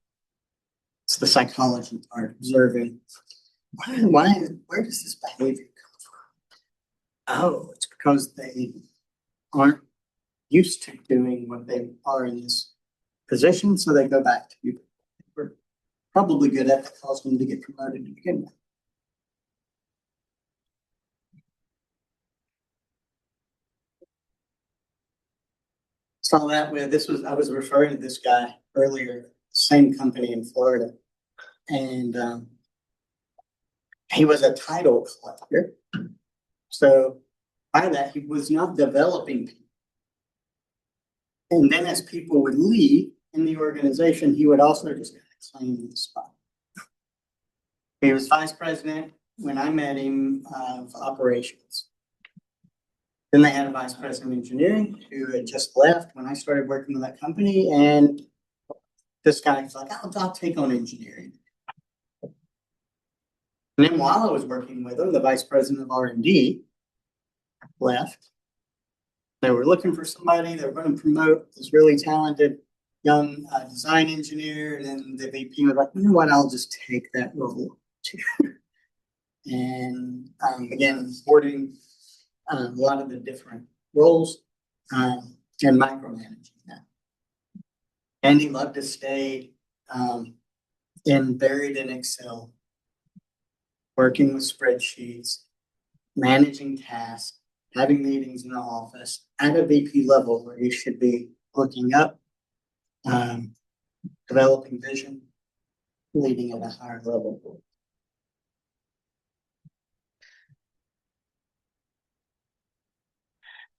it's the psychology part, observing. Where does this behavior come from? Oh, it's because they aren't used to doing what they are in this position, so they go back to you. We're probably good at that caused them to get promoted to begin with. Saw that with I was referring to this guy earlier, same company in Florida, and he was a title collector. So by that, he was not developing people. And then as people would leave in the organization, he would also just claim the spot. He was vice president when I met him of operations. Then they had a vice president of engineering who had just left when I started working with that company. And this guy was like, I'll take on engineering. And then while I was working with him, the vice president of R&D left. They were looking for somebody. They were going to promote this really talented young design engineer. And then the VP was like, you know what, I'll just take that role too. And again, supporting a lot of the different roles and micromanaging that. And he loved to stay buried in Excel, working with spreadsheets, managing tasks, having meetings in the office at a VP level where he should be looking up, developing vision, leading at a higher level.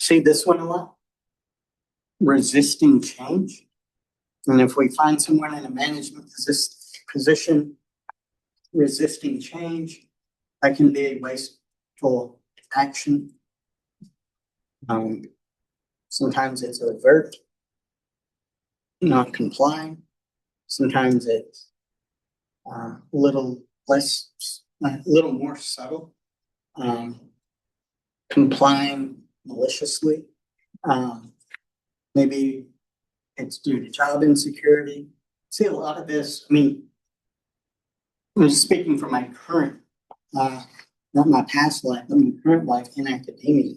See this one a lot? Resisting change. And if we find someone in a management position resisting change, that can be a wasteful action. Sometimes it's overt, not complying. Sometimes it's a little less, a little more subtle, complying maliciously. Maybe it's due to job insecurity. See a lot of this. I mean, I'm just speaking from my current, not my past life, but my current life in academia.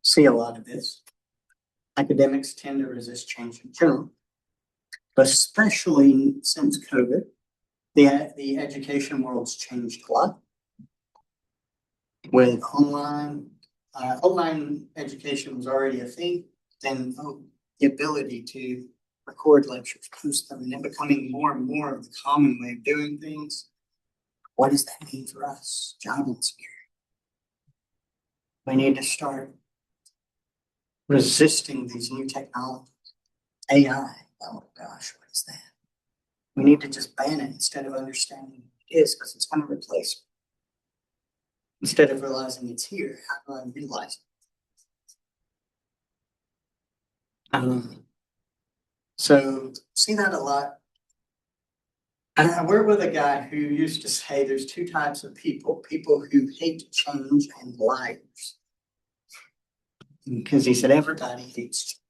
See a lot of this. Academics tend to resist change in general, but especially since COVID, the education world's changed a lot with online. Online education was already a thing. Then the ability to record lectures, post them, and then becoming more and more of the common way of doing things. What does that mean for us? Job insecurity. We need to start resisting these new technologies. AI. Oh gosh, what is that? We need to just ban it instead of understanding what it is, because it's going to replace it. Instead of realizing it's here, how do I realize it? So see that a lot. I work with a guy who used to say there's two types of people who hate change and liars. Because he said everybody hates change.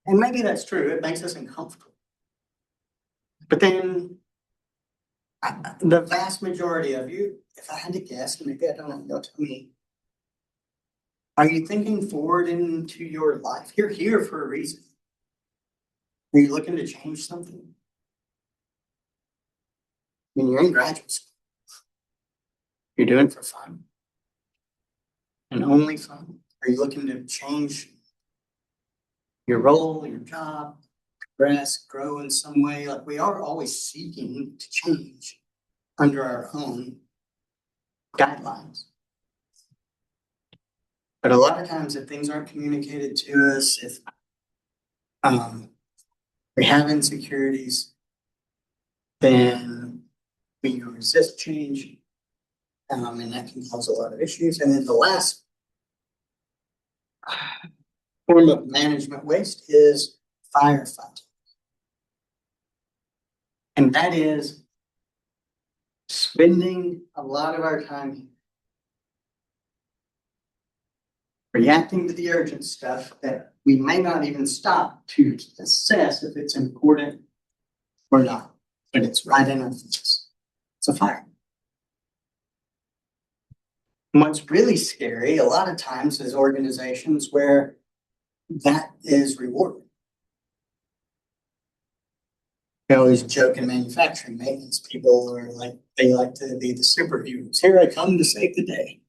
And maybe that's true, it makes us uncomfortable. But then the vast majority of you, if I had to guess, and maybe I don't know, you'll tell me, are you thinking forward into your life? You're here for a reason. Are you looking to change something? I mean, you're in graduate school. You're doing it for fun. And only fun. Are you looking to change your role, your job, progress, grow in some way? Like, we are always seeking to change under our own guidelines. But a lot of times, if things aren't communicated to us, if we have insecurities, then we resist change, and that can cause a lot of issues. And then the last form of management waste is firefighting. And that is spending a lot of our time reacting to the urgent stuff that we may not even stop to assess if it's important or not, but it's right in our face. It's a fire. And what's really scary a lot of times is organizations where that is rewarded. I always joke in manufacturing, maintenance people are like, they like to be the superheroes. Here I come to save the day.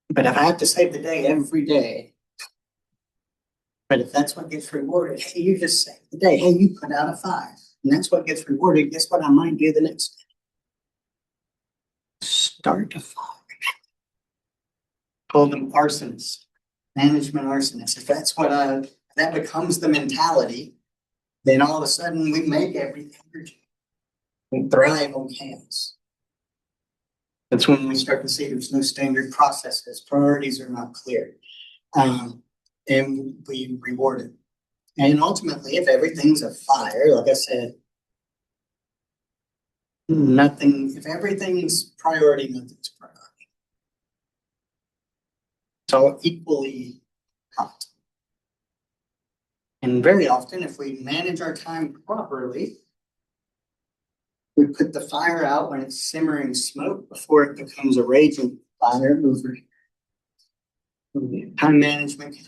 But if I have to save the day every day, but if that's what gets rewarded, hey, you just saved the day. Hey, you put out a 5, and that's what gets rewarded. Guess what I might do the next day? Start a fire. Call them arsonists, management arsonists. If that's what that becomes the mentality, then all of a sudden we make everything urgent. We thrive on chaos. That's when we start to see there's no standard processes, priorities are not clear, and we reward it. And ultimately, if everything's a fire, like I said, if everything's priority, nothing's priority. So equally hot. And very often, if we manage our time properly, we put the fire out when it's simmering smoke before it becomes a raging fire over. Time management can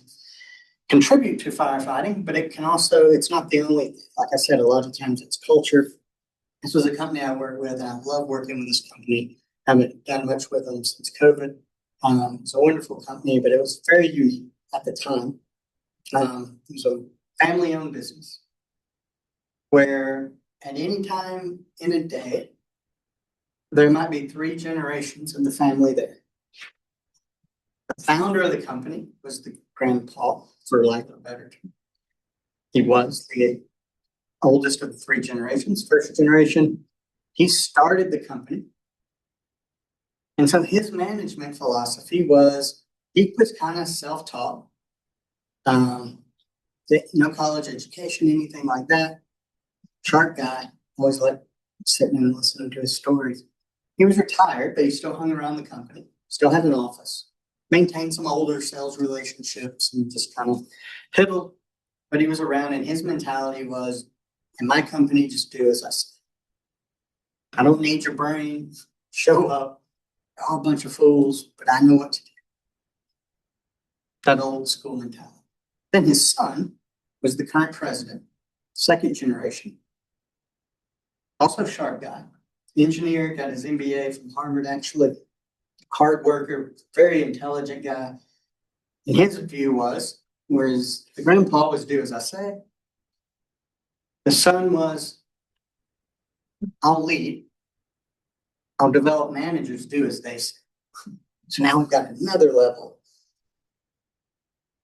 contribute to firefighting, but it can also, it's not the only, like I said, a lot of times it's culture. This was a company I worked with, and I love working with this company. I haven't done much with them since COVID. It's a wonderful company, but it was very unique at the time. It was a family-owned business where at any time in a day, there might be 3 generations of the family there. The founder of the company was the grandpa, for lack of a better term. He was the oldest of the 3 generations, first generation. He started the company. And so his management philosophy was he was kind of self-taught. No college education, anything like that. Sharp guy, always like sitting and listening to his stories. He was retired, but he still hung around the company, still had an office, maintained some older sales relationships, and just kind of piddled. But he was around, and his mentality was, in my company, just do as I say. I don't need your brain. Show up. You're all a bunch of fools, but I know what to do. That old school mentality. Then his son was the current president, second generation. Also sharp guy. Engineer, got his MBA from Harvard, actually. Hard worker, very intelligent guy. And his view was, whereas the grandpa was do as I say, the son was, I'll lead. I'll develop managers, do as they say. So now we've got another level.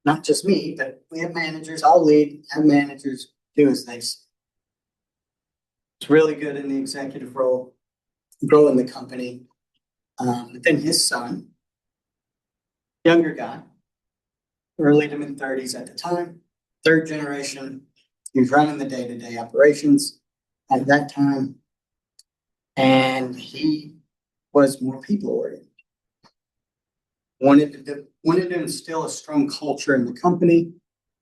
Not just me, but we have managers. I'll lead, have managers, do as they say. It's really good in the executive role, growing the company. But then his son, younger guy, early to mid 30s at the time, third generation, he was running the day-to-day operations at that time. And he was more people-oriented. Wanted to instill a strong culture in the company,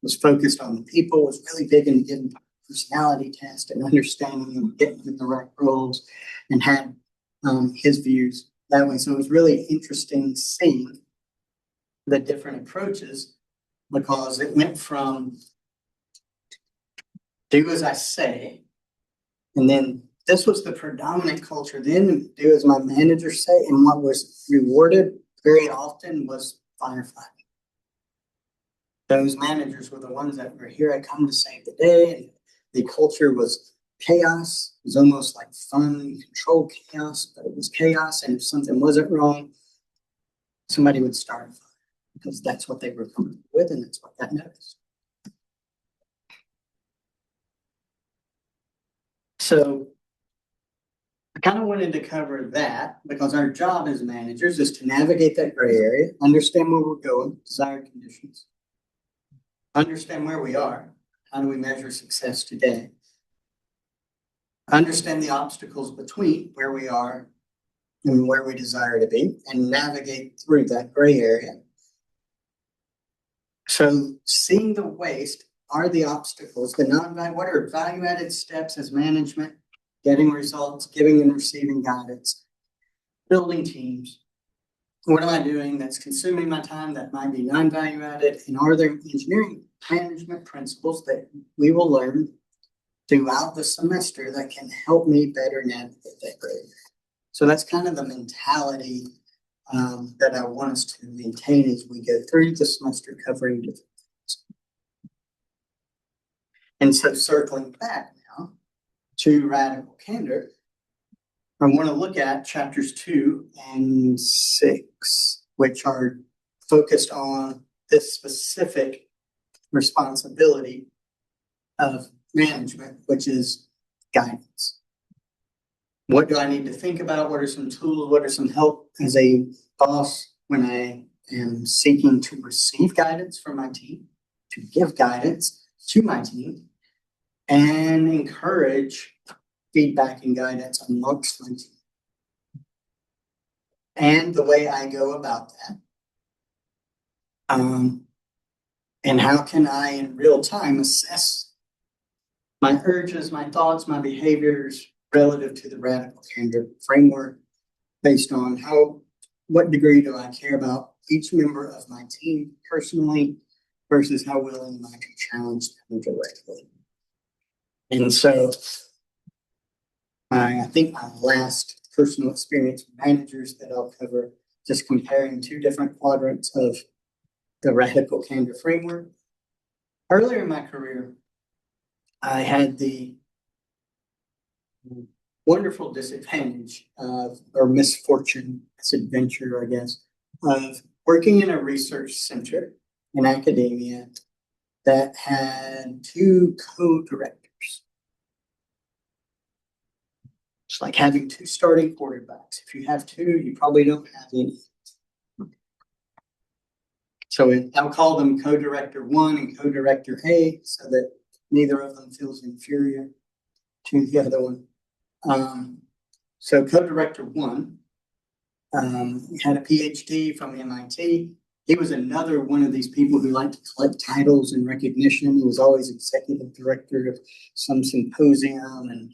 was focused on the people, was really big into getting personality tests and understanding them, getting in the right roles, and had his views that way. So it was really interesting seeing the different approaches, because it went from do as I say, and then this was the predominant culture then, do as my managers say, and what was rewarded very often was firefighting. Those managers were the ones that were here, I come to save the day, and the culture was chaos. It was almost like fun, controlled chaos, but it was chaos, and if something wasn't wrong, somebody would start a fire, because that's what they were comfortable with, and that's what got noticed. So I kind of wanted to cover that, because our job as managers is to navigate that gray area, understand where we're going, desired conditions, understand where we are, how do we measure success today, understand the obstacles between where we are and where we desire to be, and navigate through that gray area. So seeing the waste are the obstacles, what are value-added steps as management, getting results, giving and receiving guidance, building teams. What am I doing that's consuming my time that might be non-value added? And are there engineering management principles that we will learn throughout the semester that can help me better navigate that grade? So that's kind of the mentality that I want us to maintain as we go through the semester, covering different things. And so circling back now to Radical Candor, I want to look at chapters 2 and 6, which are focused on this specific responsibility of management, which is guidance. What do I need to think about? What are some tools? What are some help as a boss when I am seeking to receive guidance from my team, to give guidance to my team, and encourage feedback and guidance amongst my team? And the way I go about that. And how can I, in real time, assess my urges, my thoughts, my behaviors relative to the Radical Candor framework, based on what degree do I care about each member of my team personally versus how willing am I to challenge them directly. And so I think my last personal experience with managers that I'll cover, just comparing two different quadrants of the Radical Candor framework. Earlier in my career, I had the wonderful disadvantage of, or misfortune, misadventure, I guess, of working in a research center in academia that had two co-directors. It's like having two starting quarterbacks. If you have two, you probably don't have any. So I'll call them co-director 1 and co-director A so that neither of them feels inferior to the other one. So co-director 1 had a PhD from MIT. He was another one of these people who liked to collect titles and recognition. He was always executive director of some symposium, and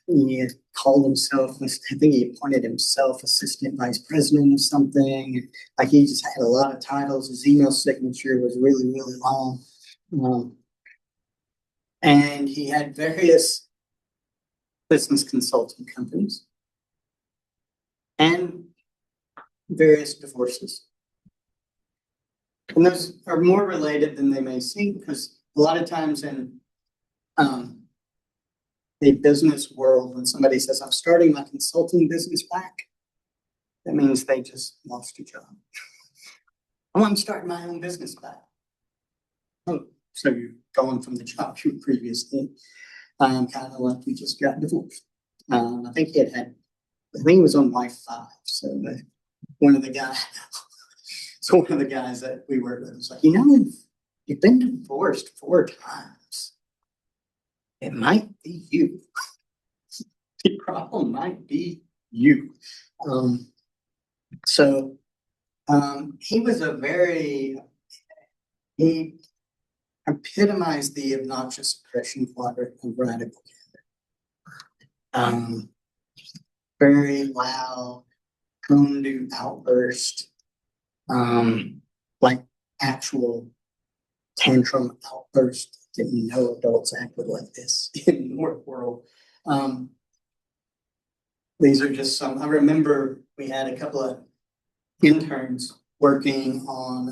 he had called himself, I think he appointed himself assistant vice president of something. Like, he just had a lot of titles. His email signature was really, really long. And he had various business consulting companies and various divorces. And those are more related than they may seem, because a lot of times in the business world, when somebody says, I'm starting my consulting business back, that means they just lost a job. I want to start my own business back. Oh, so you're going from the job you were previously, kind of like you just got divorced. I think he was on wife 5. So one of the guys that we worked with was like, you've been divorced 4 times. It might be you. The problem might be you. He was he epitomized the obnoxious aggression quadrant of radical candor. Very loud, prone to outburst, like actual tantrum outburst. Didn't know adults acted like this in the work world. These are just some. I remember we had a couple of interns working on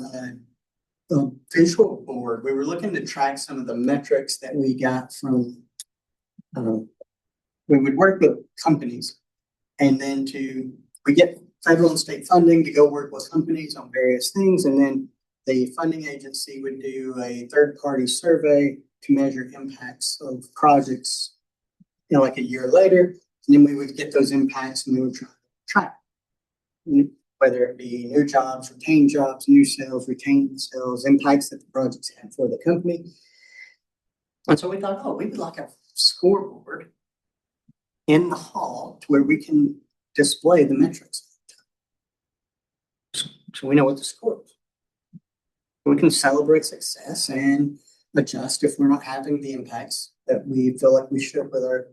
a visual board. We were looking to track some of the metrics that we got from. We would work with companies, and then we get federal and state funding to go work with companies on various things, and then the funding agency would do a third-party survey to measure impacts of projects, like a year later, and then we would get those impacts and we would try to track, whether it be new jobs, retained jobs, new sales, retained sales, impacts that the projects had for the company. And so we thought, we would like a scoreboard in the hall to where we can display the metrics. So we know what the score is. We can celebrate success and adjust if we're not having the impacts that we feel like we should with our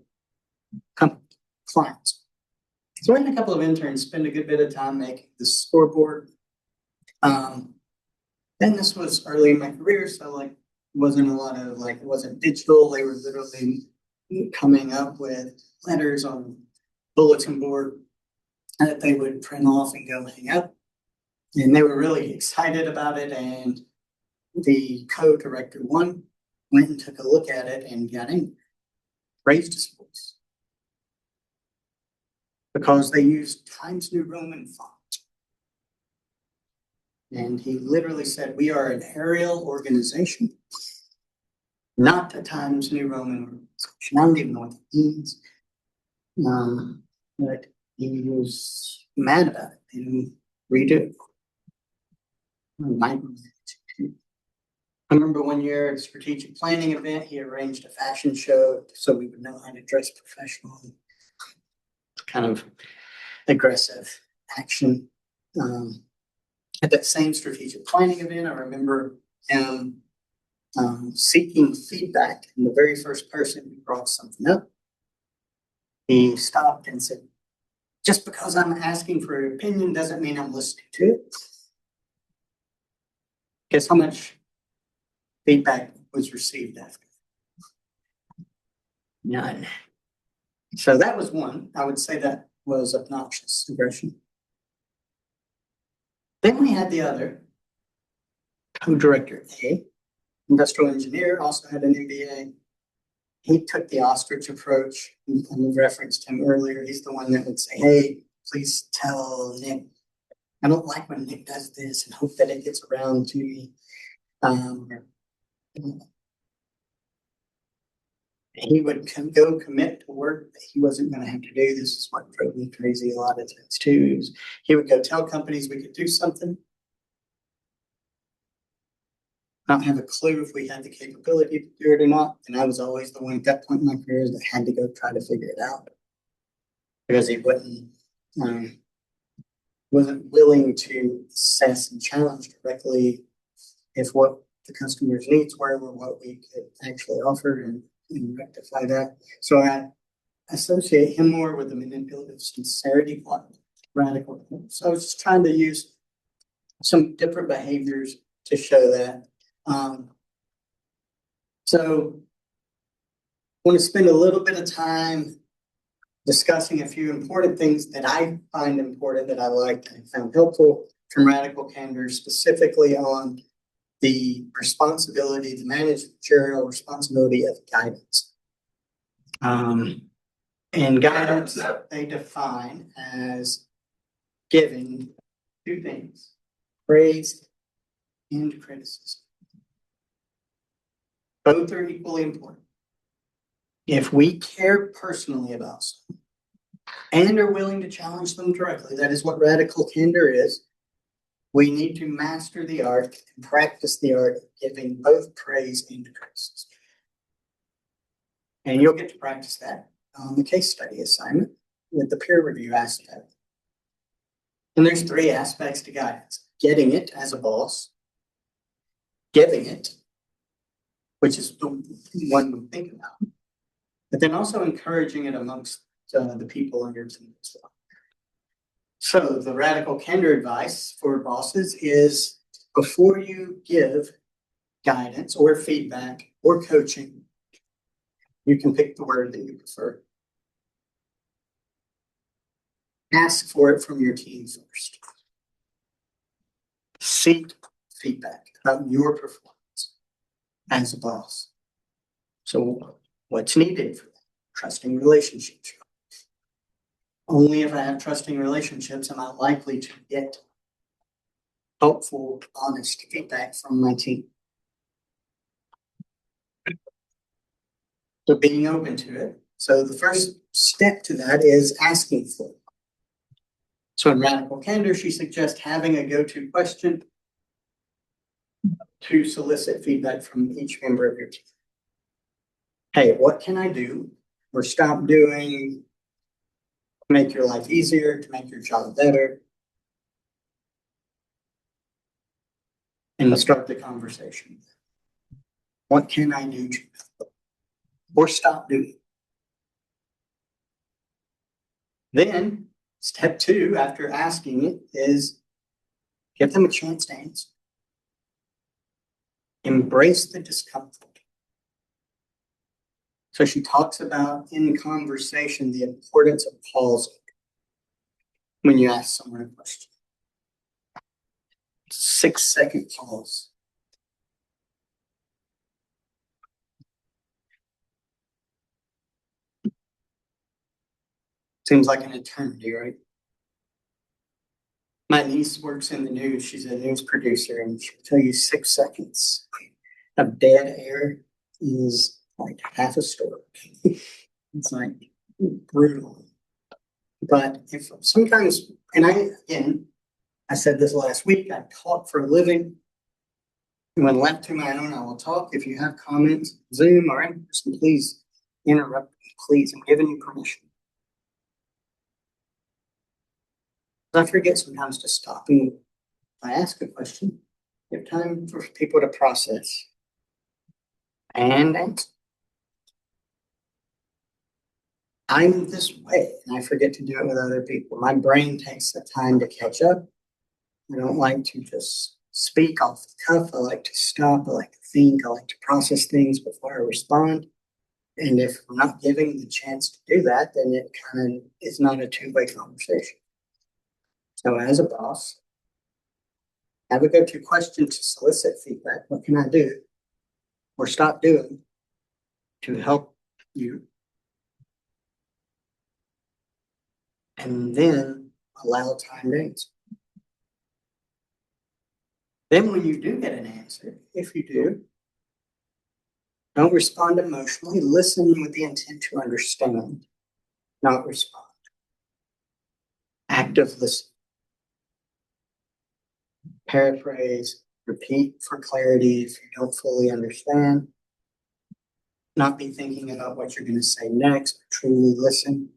clients. So we had a couple of interns spend a good bit of time making this scoreboard. Then this was early in my career, so it wasn't a lot of it wasn't digital. They were literally coming up with letters on bulletin board that they would print off and go hang up. And they were really excited about it. And the co-director 1 went and took a look at it and got angry, raised his voice, because they used Times New Roman font. And he literally said, we are an aerial organization, not the Times New Roman organization. I don't even know what that means. But he was mad about it. They didn't redo it. I remember one year at a strategic planning event, he arranged a fashion show so we would know how to dress professionally. Kind of aggressive action. At that same strategic planning event, I remember him seeking feedback, and the very first person who brought something up, he stopped and said, just because I'm asking for an opinion doesn't mean I'm listening to it. Guess how much feedback was received after? None. So that was one. I would say that was obnoxious aggression. Then we had the other co-director A, industrial engineer, also had an MBA. He took the ostrich approach. I referenced him earlier. He's the one that would say, hey, please tell Nick, I don't like when Nick does this, and hope that it gets around to me. He would go commit to work that he wasn't gonna have to do. This is what drove me crazy a lot of times too, is he would go tell companies we could do something. Not have a clue if we had the capability to do it or not, and I was always the one at that point in my career that had to go try to figure it out. Because he wasn't willing to assess and challenge directly if what the customer's needs were or what we could actually offer and rectify that. So I associate him more with the manipulative sincerity part, radical. So I was just trying to use some different behaviors to show that. So I want to spend a little bit of time discussing a few important things that I find important, that I liked and found helpful from Radical Candor, specifically on the responsibility, the managerial responsibility of guidance. And guidance, they define as giving two things: praise and criticism. Both are equally important. If we care personally about someone and are willing to challenge them directly, that is what radical candor is. We need to master the art and practice the art of giving both praise and criticism. And you'll get to practice that on the case study assignment with the peer review aspect. And there's three aspects to guidance: getting it as a boss, giving it, which is the one we think about, but then also encouraging it amongst the people on your team as well. So the radical candor advice for bosses is, before you give guidance or feedback or coaching, you can pick the word that you prefer. Ask for it from your team first. Seek feedback about your performance as a boss. So what's needed for that? Trusting relationships. Only if I have trusting relationships am I likely to get helpful, honest feedback from my team. So being open to it. So the first step to that is asking for it. So in Radical Candor, she suggests having a go-to question to solicit feedback from each member of your team. Hey, what can I do or stop doing to make your life easier, to make your job better? And start the conversation. What can I do to help or stop doing? Then step two, after asking it, is give them a chance to answer. Embrace the discomfort. So she talks about in conversation the importance of pausing when you ask someone a question. 6-second pause. Seems like an eternity, right? My niece works in the news. She's a news producer, and she'll tell you 6 seconds of dead air is like half a story. It's like brutal. But if sometimes, and I said this last week, I talk for a living. When left to my own, I will talk. If you have comments, Zoom or in person, please interrupt me, please. I'm giving you permission. I forget sometimes to stop and I ask a question. Give time for people to process and answer. I'm this way, and I forget to do it with other people. My brain takes the time to catch up. I don't like to just speak off the cuff. I like to stop. I like to think. I like to process things before I respond. And if we're not giving the chance to do that, then it kind of is not a two-way conversation. So as a boss, have a go-to question to solicit feedback. What can I do or stop doing to help you? And then allow time to answer. Then when you do get an answer, if you do, Don't respond emotionally. Listen with the intent to understand, not respond. Active listening. Paraphrase, repeat for clarity if you don't fully understand. Not be thinking about what you're going to say next, but truly listen.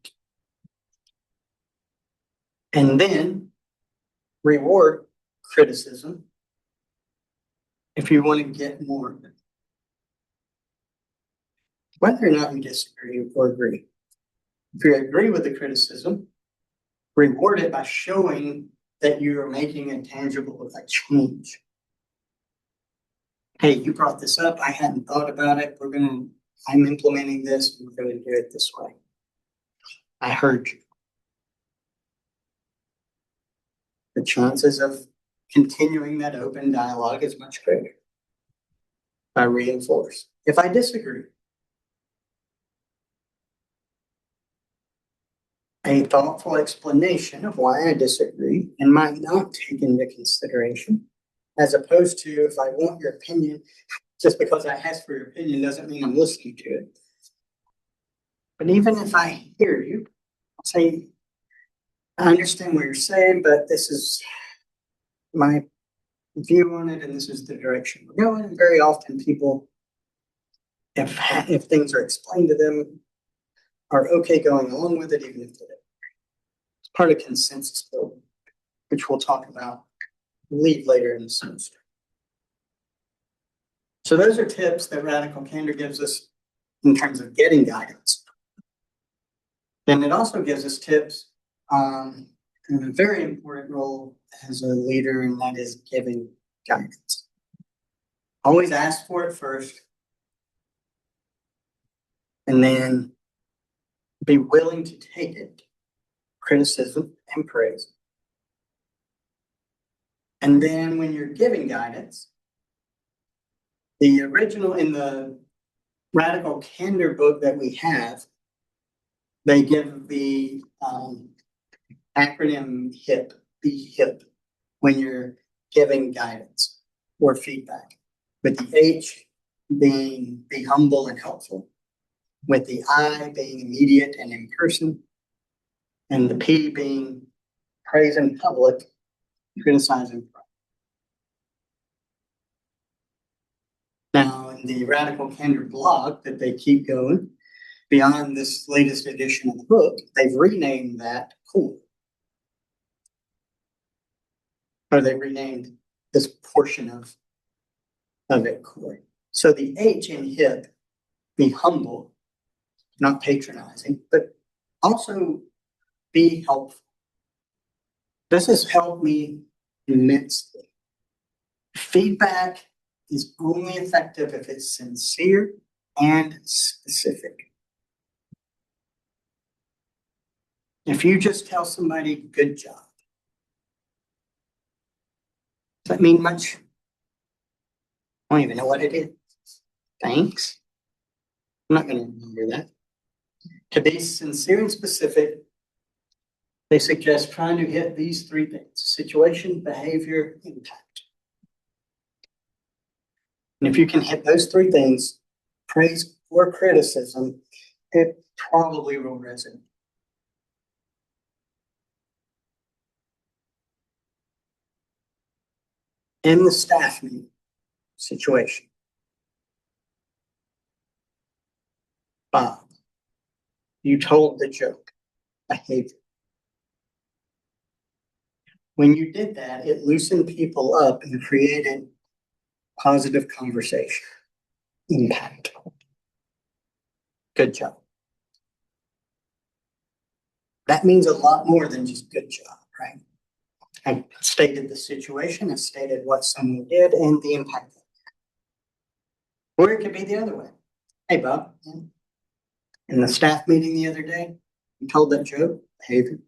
And then reward criticism if you want to get more of it. Whether or not you disagree or agree. If you agree with the criticism, reward it by showing that you are making a tangible change. Hey, you brought this up. I hadn't thought about it. I'm implementing this. We're going to do it this way. I heard you. The chances of continuing that open dialogue is much greater. I reinforce. If I disagree, a thoughtful explanation of why I disagree and might not take into consideration, as opposed to if I want your opinion, just because I ask for your opinion doesn't mean I'm listening to it. But even if I hear you, I'll say, I understand what you're saying, but this is my view on it, and this is the direction we're going. And very often people, if things are explained to them, are okay going along with it, even if they don't. It's part of consensus building, which we'll talk about, leave later in the semester. So those are tips that Radical Candor gives us in terms of getting guidance. Then it also gives us tips on a very important role as a leader, and that is giving guidance. Always ask for it first, and then be willing to take it, criticism and praise. And then when you're giving guidance, the original in the Radical Candor book that we have, they give the acronym HIP, be HIP, when you're giving guidance or feedback. With the H being be humble and helpful, with the I being immediate and in person, and the P being praise in public, criticize in private. Now, in the Radical Candor blog that they keep going, beyond this latest edition of the book, they've renamed that CORE. Or they renamed this portion of it CORE. So the H in HIP, be humble, not patronizing, but also be helpful. This has helped me immensely. Feedback is only effective if it's sincere and specific. If you just tell somebody, good job, does that mean much? I don't even know what it is. Thanks. I'm not going to remember that. To be sincere and specific, they suggest trying to hit these three things: situation, behavior, impact. And if you can hit those three things, praise or criticism, it probably will resonate. In the staff meeting situation, Bob, you told the joke, behavior. When you did that, it loosened people up and created positive conversation. Impact. Good job. That means a lot more than just good job, right? I stated the situation, I stated what someone did and the impact. Or it could be the other way. Hey, Bob, in the staff meeting the other day, you told that joke, behavior.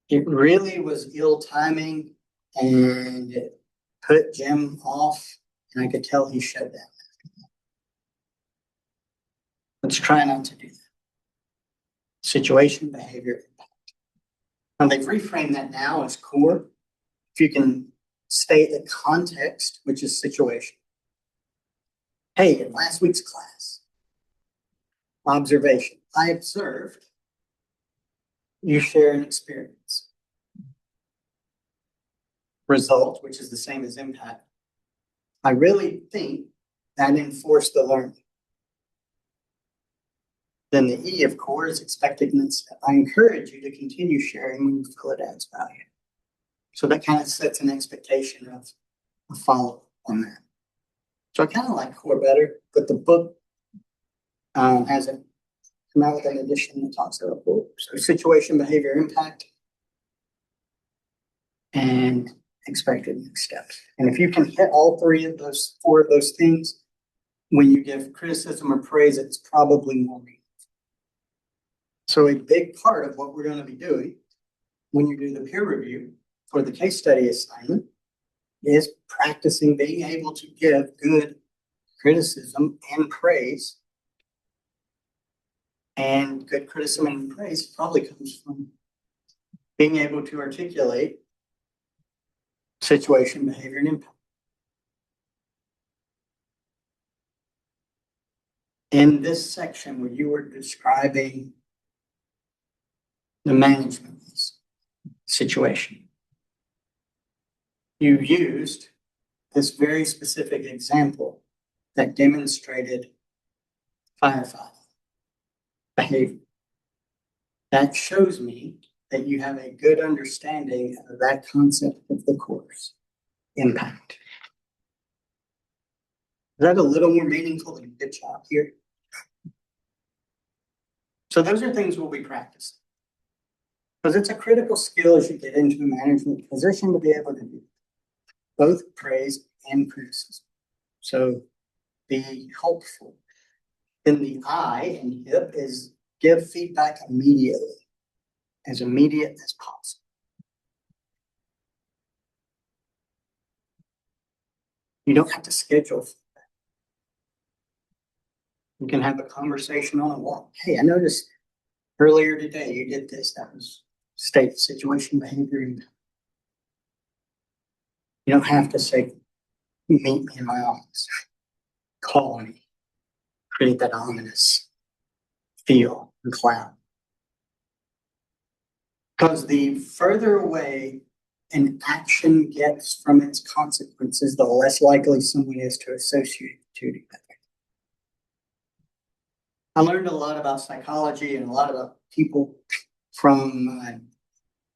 It really was ill timing and it put Jim off, and I could tell he shut down. Let's try not to do that. Situation, behavior, impact. Now they've reframed that now as core. If you can state the context, which is situation, Hey, in last week's class, observation, I observed you share an experience. Result, which is the same as impact. I really think that enforced the learning. Then the E of core is expected next step. I encourage you to continue sharing when you feel it adds value. So that kind of sets an expectation of a follow-up on that. So I kind of like core better, but the book has a come out with an edition that talks about so situation, behavior, impact, and expected next steps. And if you can hit all four of those things, when you give criticism or praise, it's probably more meaningful. So a big part of what we're going to be doing when you do the peer review for the case study assignment is practicing being able to give good criticism and praise. And good criticism and praise probably comes from being able to articulate situation, behavior, and impact. In this section where you were describing the management situation, you used this very specific example that demonstrated firefighting behavior. That shows me that you have a good understanding of that concept of the course, impact. Is that a little more meaningful than good job here? So those are things we'll be practicing. Because it's a critical skill as you get into a management position to be able to do both praise and criticism. So be helpful. Then the I in HIP is give feedback immediately, as immediate as possible. You don't have to schedule feedback. You can have a conversation on a walk. Hey, I noticed earlier today you did this. That was state situation behavior. You don't have to say, meet me in my office, call me, create that ominous feel and cloud. Because the further away an action gets from its consequences, the less likely someone is to associate the two together. I learned a lot about psychology and a lot about people from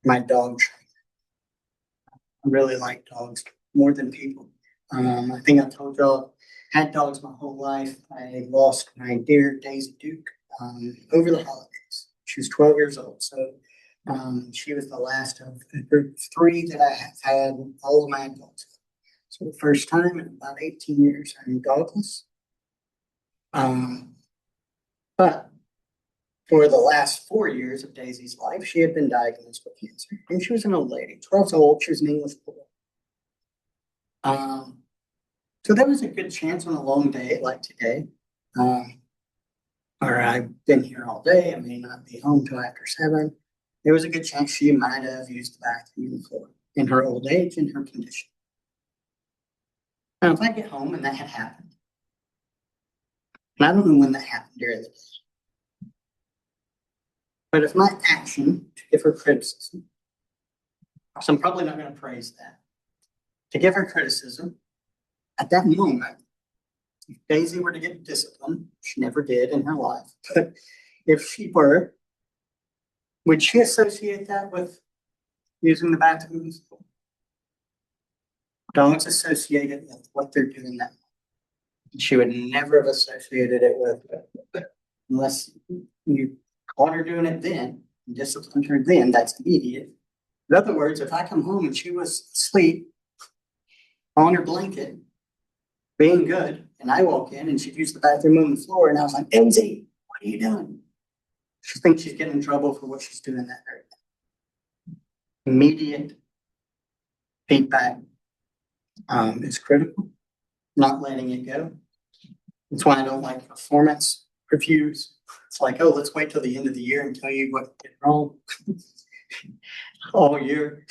my dog training. I really like dogs more than people. I think I told y'all, had dogs my whole life. I lost my dear Daisy Duke over the holidays. She was 12 years old, so she was the last of the group of three that I have had all of my adults. So the first time in about 18 years, I'm dogless. But for the last 4 years of Daisy's life, she had been diagnosed with cancer. And she was an old lady, 12 years old. She was an English boy. So there was a good chance on a long day like today, or I've been here all day, I may not be home till after 7. There was a good chance she might have used the bathroom before in her old age and her condition. Now, if I get home and that had happened, and I don't know when that happened during the day, but if my action to give her criticism, so I'm probably not going to praise that, to give her criticism, at that moment, if Daisy were to get disciplined, she never did in her life, but if she were, would she associate that with using the bathroom? Dogs associate it with what they're doing now. She would never have associated it with, unless you caught her doing it then, and disciplined her then, that's immediate. In other words, if I come home and she was asleep on her blanket, being good, and I walk in and she'd use the bathroom on the floor, and I was like, Daisy, what are you doing? She thinks she's getting in trouble for what she's doing that very day. Immediate feedback is critical, not letting it go. That's why I don't like performance reviews. It's like, oh, let's wait till the end of the year and tell you what did wrong all year.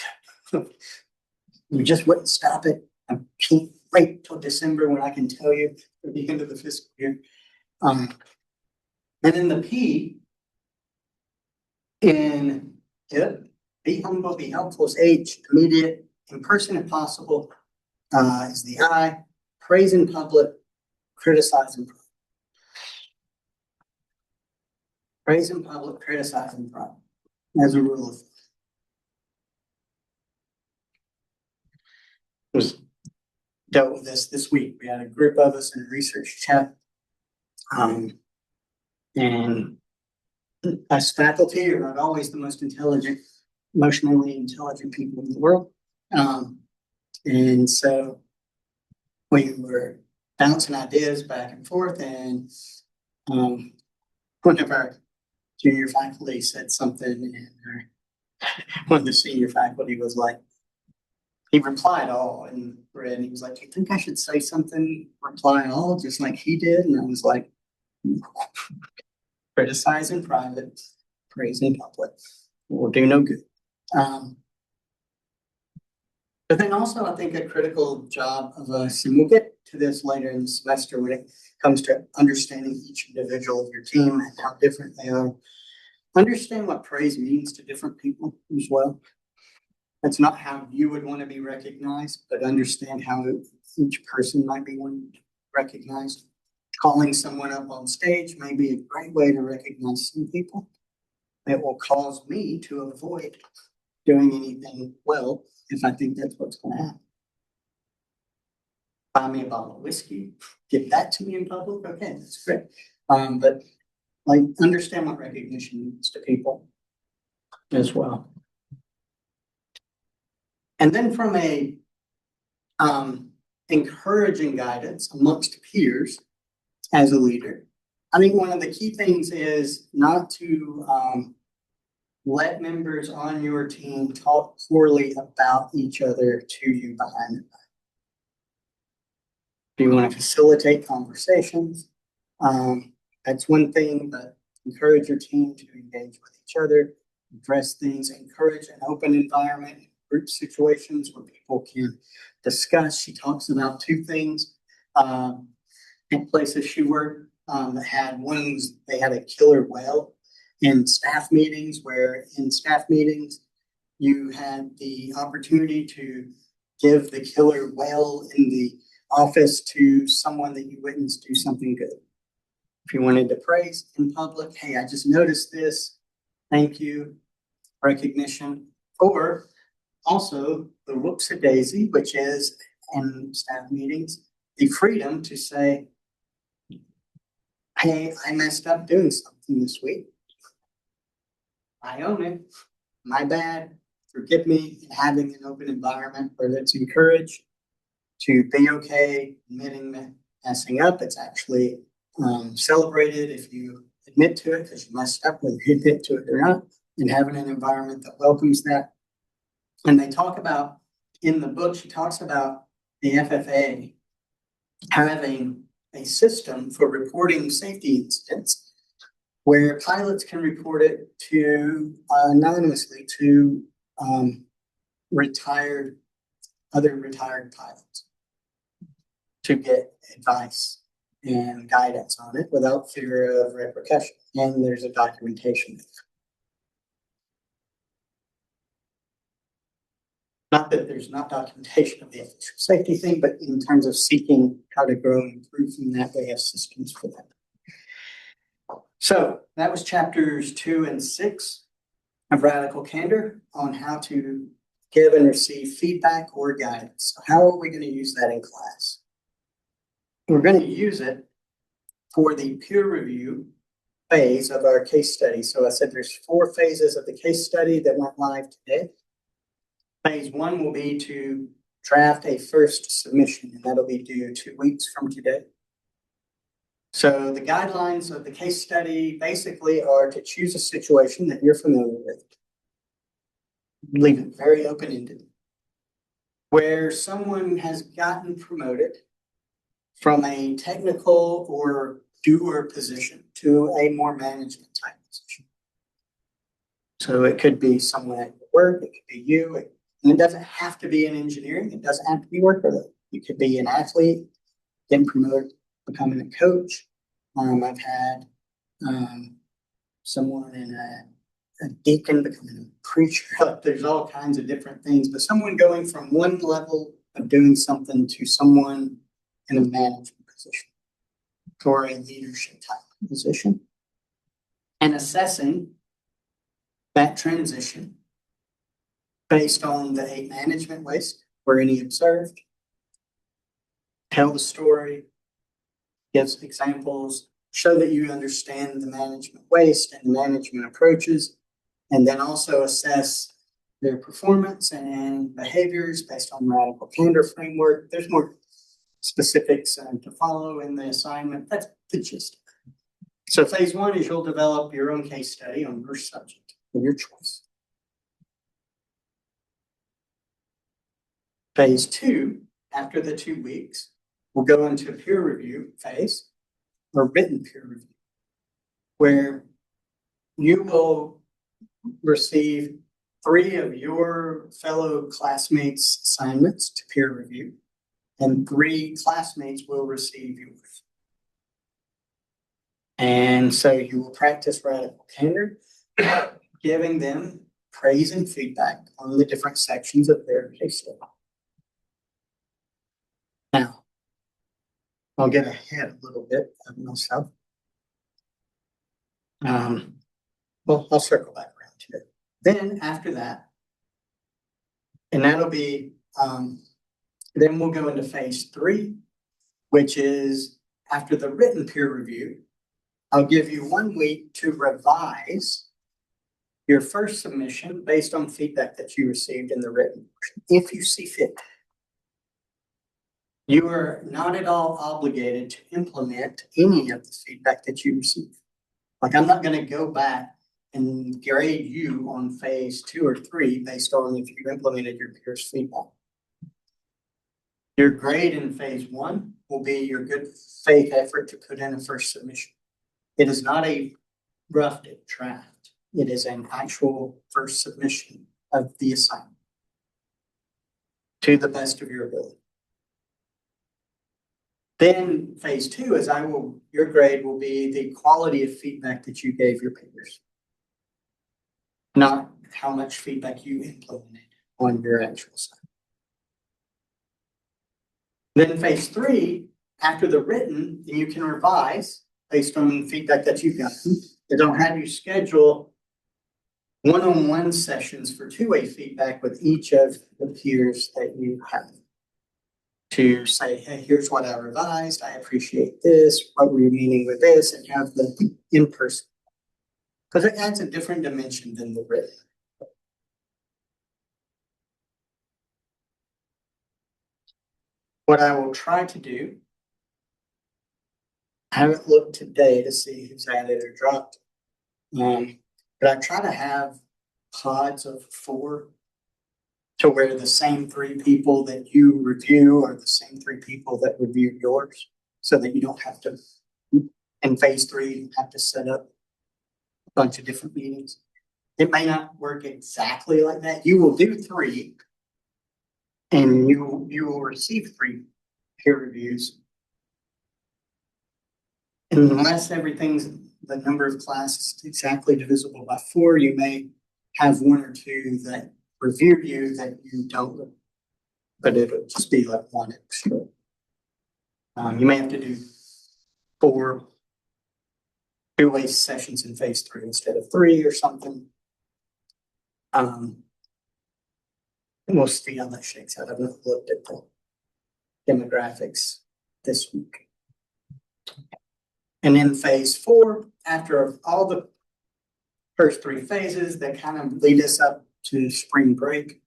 We just wouldn't stop it. I can't wait till December when I can tell you at the end of the fiscal year. And then the P in it, be humble, be helpful is H, immediate, in person if possible, is the I, praise in public, criticize in private. Praise in public, criticize in private, as a rule of thumb. Was dealt with this week. We had a group of us in a research chat. And us faculty are not always the most intelligent, emotionally intelligent people in the world. And so we were bouncing ideas back and forth, and one of our junior faculty said something, and one of the senior faculty was like, he replied all and read, and he was like, "Do you think I should say something, reply all, just like he did?" And I was like, criticize in private, praise in public will do no good. But then also, I think a critical job of us, and we'll get to this later in the semester when it comes to understanding each individual of your team and how different they are. Understand what praise means to different people as well. That's not how you would want to be recognized, but understand how each person might be recognized. Calling someone up on stage may be a great way to recognize some people. It will cause me to avoid doing anything well if I think that's what's going to happen. Buy me a bottle of whiskey, give that to me in public. Okay, that's great. But like understand what recognition means to people as well. And then from a encouraging guidance amongst peers as a leader, I think one of the key things is not to let members on your team talk poorly about each other to you behind the back. If you want to facilitate conversations, that's one thing, but encourage your team to engage with each other, address things, encourage an open environment, group situations where people can discuss. She talks about two things in places she worked that had one was they had a killer whale in staff meetings, where in staff meetings you had the opportunity to give the killer whale in the office to someone that you witnessed do something good. If you wanted to praise in public, hey, I just noticed this, thank you, recognition. Or also the whoops-a-daisy, which is in staff meetings, the freedom to say, hey, I messed up doing something this week. I own it. My bad. Forgive me. Having an open environment where it's encouraged to be okay, admitting messing up. It's actually celebrated if you admit to it because you messed up, whether you admit to it or not, and having an environment that welcomes that. And they talk about, in the book, she talks about the FFA having a system for reporting safety incidents where pilots can report it to anonymously to other retired pilots to get advice and guidance on it without fear of repercussion. And there's a documentation. Not that there's not documentation of the official safety thing, but in terms of seeking how to grow and improve from that, they have systems for that. So that was chapters 2 and 6 of Radical Candor on how to give and receive feedback or guidance. So how are we going to use that in class? We're going to use it for the peer review phase of our case study. So I said there's 4 phases of the case study that went live today. Phase 1 will be to draft a first submission, and that'll be due 2 weeks from today. So the guidelines of the case study basically are to choose a situation that you're familiar with. Leave it very open-ended. Where someone has gotten promoted from a technical or doer position to a more management type position. So it could be someone at your work, it could be you, and it doesn't have to be in engineering, it doesn't have to be work related. You could be an athlete, getting promoted, becoming a coach. I've had someone in a deacon becoming a preacher. There's all kinds of different things, but someone going from one level of doing something to someone in a management position or a leadership type position, and assessing that transition based on the 8 management ways, were any observed, tell the story, give examples, show that you understand the management waste and management approaches, and then also assess their performance and behaviors based on the radical candor framework. There's more specifics to follow in the assignment. That's the gist. So phase 1 is you'll develop your own case study on your subject of your choice. Phase 2, after the 2 weeks, we'll go into peer review phase, or written peer review, where you will receive 3 of your fellow classmates' assignments to peer review, and 3 classmates will receive yours. And so you will practice radical candor, giving them praise and feedback on the different sections of their case study. Now, I'll get ahead a little bit of myself. Well, I'll circle back around to it. Then after that, and that'll be, then we'll go into phase 3, which is after the written peer review. I'll give you 1 week to revise your first submission based on feedback that you received in the written portion, if you see fit. You are not at all obligated to implement any of the feedback that you receive. Like, I'm not going to go back and grade you on phase 2 or 3 based on if you implemented your peers' feedback. Your grade in phase 1 will be your good faith effort to put in a first submission. It is not a rough draft. It is an actual first submission of the assignment to the best of your ability. Then phase 2 is your grade will be the quality of feedback that you gave your peers, not how much feedback you implemented on your actual assignment. Then phase 3, after the written, you can revise based on feedback that you've gotten. They don't have you schedule one-on-one sessions for two-way feedback with each of the peers that you have, to say, hey, here's what I revised. I appreciate this. What were you meaning with this? And have the in-person, because it adds a different dimension than the written. What I will try to do, I haven't looked today to see who's added or dropped, but I try to have pods of 4, to where the same 3 people that you review are the same 3 people that review yours, so that you don't have to, in phase 3, you have to set up a bunch of different meetings. It may not work exactly like that. You will do 3, and you will receive 3 peer reviews. Unless everything's the number of classes exactly divisible by 4, you may have 1 or 2 that review you that you don't, but it'll just be like 1 extra. You may have to do 4 two-way sessions in phase 3 instead of 3 or something. We'll see how that shakes out. I've not looked at the demographics this week. And in phase 4, after all the first 3 phases that kind of lead us up to spring break,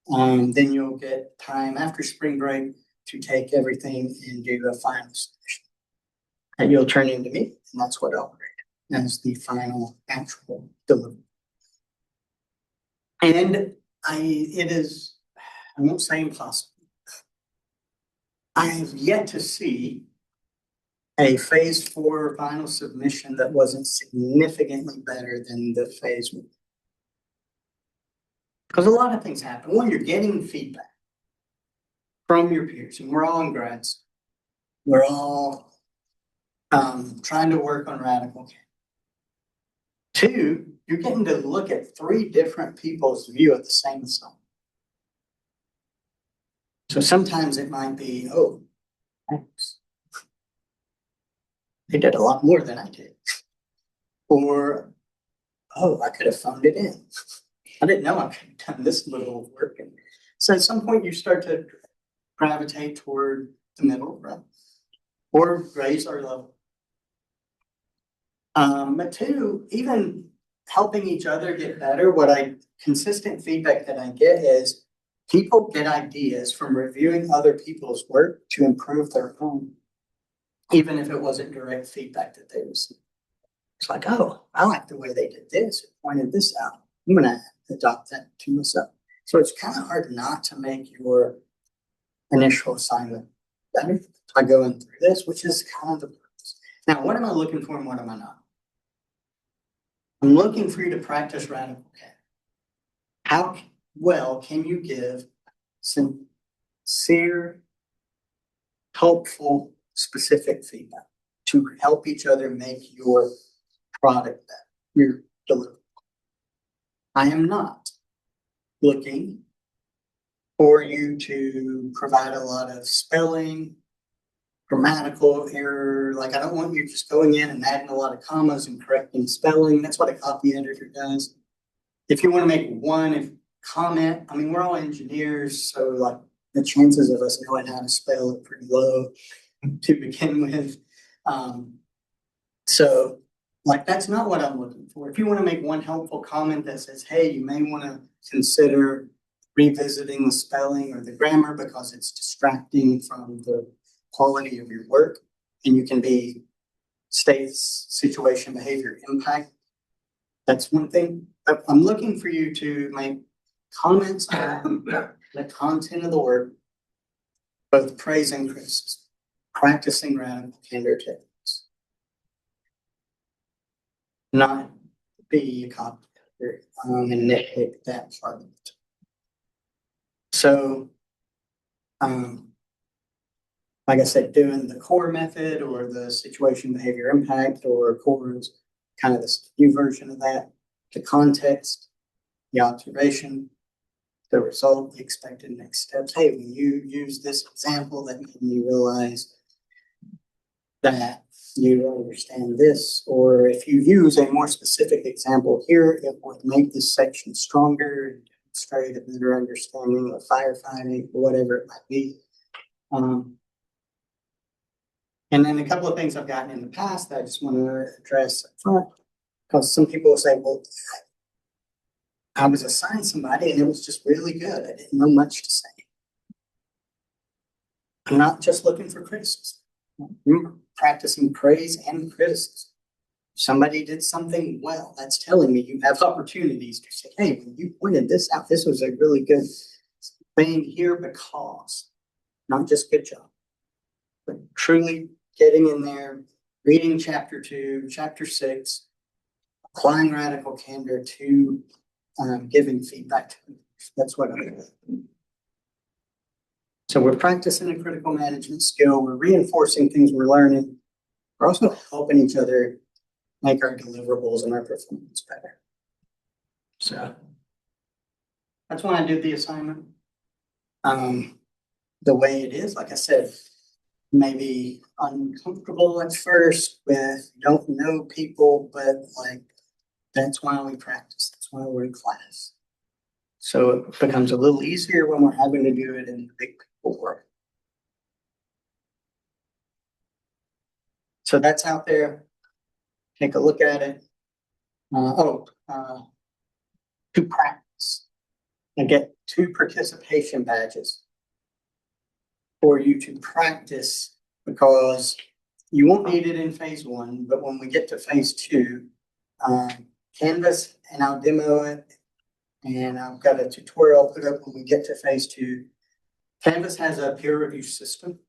then you'll get time after spring break to take everything and do a final submission. And you'll turn into me, and that's what I'll grade as the final actual delivery. And it is, I won't say impossible. I have yet to see a phase 4 final submission that wasn't significantly better than the phase 1. Because a lot of things happen. One, you're getting feedback. from your peers, and we're all in grads. We're all trying to work on radical care. Two, you're getting to look at three different people's view of the same assignment. So sometimes it might be, oh, thanks. They did a lot more than I did. Or, oh, I could have phoned it in. I didn't know I could have done this little work. And so at some point you start to gravitate toward the middle, right? Or raise our level. But two, even helping each other get better, consistent feedback that I get is people get ideas from reviewing other people's work to improve their own, even if it wasn't direct feedback that they received. It's like, oh, I like the way they did this, pointed this out. I'm gonna adopt that to myself. So it's kind of hard not to make your initial assignment better by going through this, which is kind of the purpose. Now, what am I looking for and what am I not? I'm looking for you to practice radical care. How well can you give sincere, helpful, specific feedback to help each other make your product better, your deliverable? I am not looking for you to provide a lot of spelling, grammatical error. Like, I don't want you just going in and adding a lot of commas and correcting spelling. That's what a copy editor does. If you want to make one comment, I mean, we're all engineers, so like the chances of us knowing how to spell are pretty low to begin with. So like, that's not what I'm looking for. If you want to make one helpful comment that says, hey, you may want to consider revisiting the spelling or the grammar because it's distracting from the quality of your work, and you can be state, situation, behavior, impact. That's one thing. I'm looking for you to make comments on the content of the work, both praise and criticism, practicing radical candor techniques. Not be a copy editor and nitpick that part of it. So, like I said, doing the core method or the situation, behavior, impact, or core is kind of this new version of that. The context, the observation, the result, the expected next steps. Hey, when you use this example, that made me realize that you understand this, or if you use a more specific example here, it would make this section stronger, demonstrate a better understanding of firefighting, or whatever it might be. And then a couple of things I've gotten in the past that I just want to address up front, because some people will say, well, I was assigned somebody and it was just really good. I didn't know much to say. I'm not just looking for criticism. I'm practicing praise and criticism. If somebody did something well, that's telling me you have opportunities to say, hey, when you pointed this out, this was a really good thing here because, not just good job, but truly getting in there, reading chapter 2, chapter 6, applying radical candor to giving feedback to others. That's what I'm doing. So we're practicing a critical management skill. We're reinforcing things we're learning. We're also helping each other make our deliverables and our performance better. So that's why I did the assignment. The way it is, like I said, maybe uncomfortable at first with don't know people, but like that's why we practice. That's why we're in class. So it becomes a little easier when we're having to do it in the big people world. So that's out there. Take a look at it. To practice and get 2 participation badges for you to practice, because you won't need it in phase 1, but when we get to phase 2, Canvas, and I'll demo it, and I've got a tutorial I'll put up when we get to phase 2. Canvas has a peer review system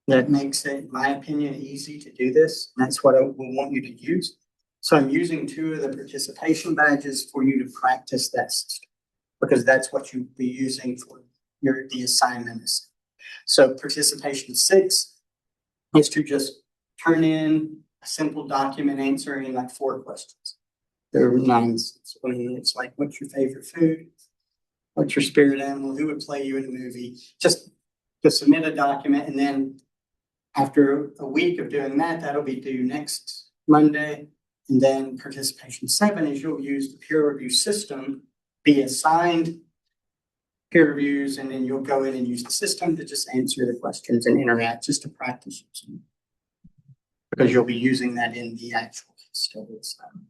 that makes it, in my opinion, easy to do this. That's what I want you to use. So I'm using 2 of the participation badges for you to practice that system, because that's what you'll be using for the assignment is. So participation 6 is to just turn in a simple document answering like 4 questions. There are 9. I mean, it's like, what's your favorite food? What's your spirit animal? Who would play you in a movie? Just to submit a document, and then after a week of doing that, that'll be due next Monday. And then participation 7 is you'll use the peer review system, be assigned peer reviews, and then you'll go in and use the system to just answer the questions and interact just to practice using it. Because you'll be using that in the actual case study assignment.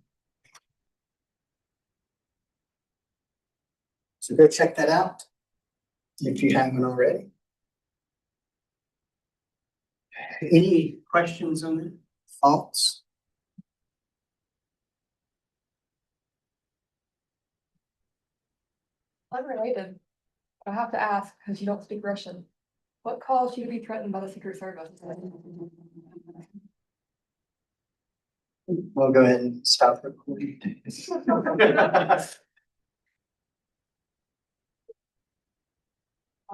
So go check that out if you haven't already. Any questions on it? Thoughts? Unrelated. I have to ask, because you don't speak Russian. What caused you to be threatened by the Secret Service? We'll go ahead and stop recording.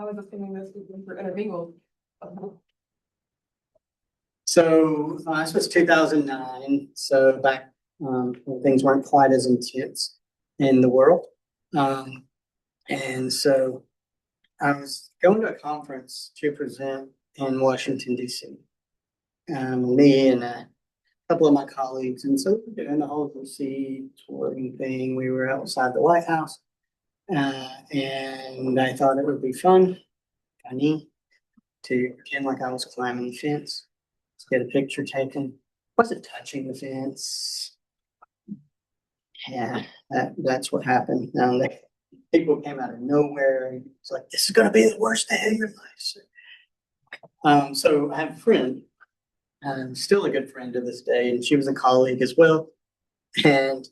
I was assuming those people were intermingled. So this was 2009. So back when things weren't quite as intense in the world. And so I was going to a conference to present in Washington, D.C. Me and a couple of my colleagues. And so we're doing the whole proceed touring thing. We were outside the White House. And I thought it would be funny to pretend like I was climbing the fence, to get a picture taken. Wasn't touching the fence. Yeah, that's what happened. People came out of nowhere. It's like, this is going to be the worst day of your life. So I have a friend, still a good friend to this day, and she was a colleague as well. And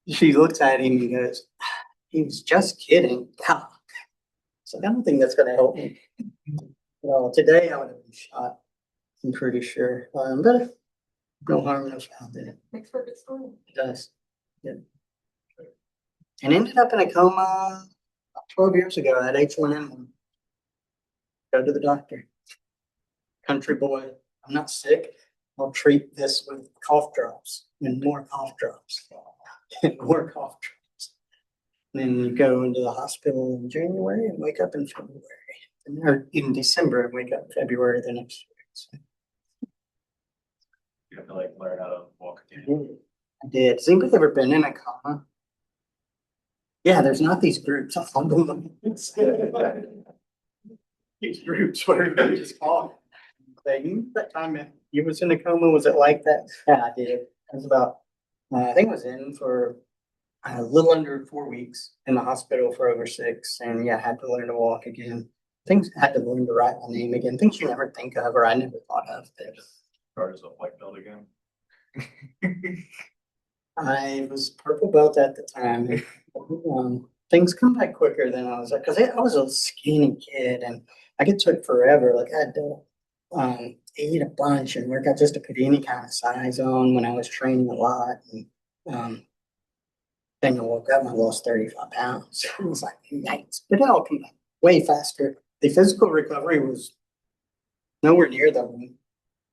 she looks at him and goes, he was just kidding. God. So I don't think that's going to help me. Well, today I would have been shot, I'm pretty sure. But no harm, no foul in it. Makes perfect story. It does. Yeah. And ended up in a coma 12 years ago at H1N1. Go to the doctor. Country boy, I'm not sick. I'll treat this with cough drops and more cough drops and more cough drops. And then you go into the hospital in January and wake up in February. Or in December and wake up in February the next week. So. You have to like learn how to walk again. I did. Has anybody ever been in a coma? Yeah, there's not these groups. I found them. These groups where they just talk. That time you was in a coma, was it like that? Yeah, I did. It was about, I think I was in for a little under 4 weeks, in the hospital for over 6. And yeah, I had to learn to walk again. Things I had to learn to write my name again. Things you never think of or I never thought of. Start as a white belt again. I was purple belt at the time. Things come back quicker than I was like, because I was a skinny kid and it took forever. Like I had to eat a bunch and work out just to put any kind of size on when I was training a lot. And then I woke up and I lost 35 pounds. It was like, yikes. But it all came back way faster. The physical recovery was nowhere near the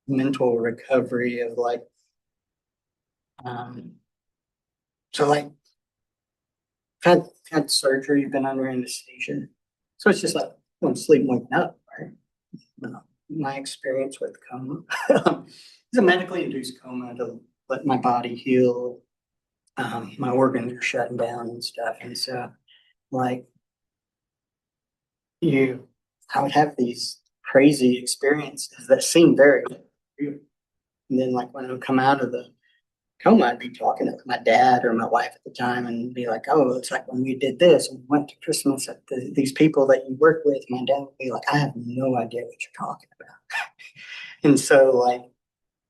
mental recovery of like, so like, had surgery, been under anesthesia. So it's just like, when sleep waking up, right? My experience with coma. It's a medically induced coma to let my body heal. My organs are shutting down and stuff. And so like I would have these crazy experiences that seem very real. And then like when I would come out of the coma, I'd be talking to my dad or my wife at the time and be like, oh, it's like when we did this and went to Christmas at these people that you work with. My dad would be like, I have no idea what you're talking about. And so like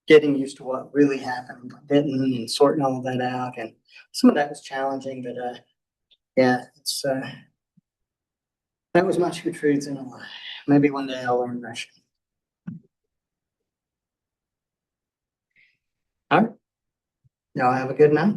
getting used to what really happened didn't and sorting all that out. And some of that was challenging, but yeah, it's that was my two truths in a lie. Maybe one day I'll learn Russian. All right. Y'all have a good night.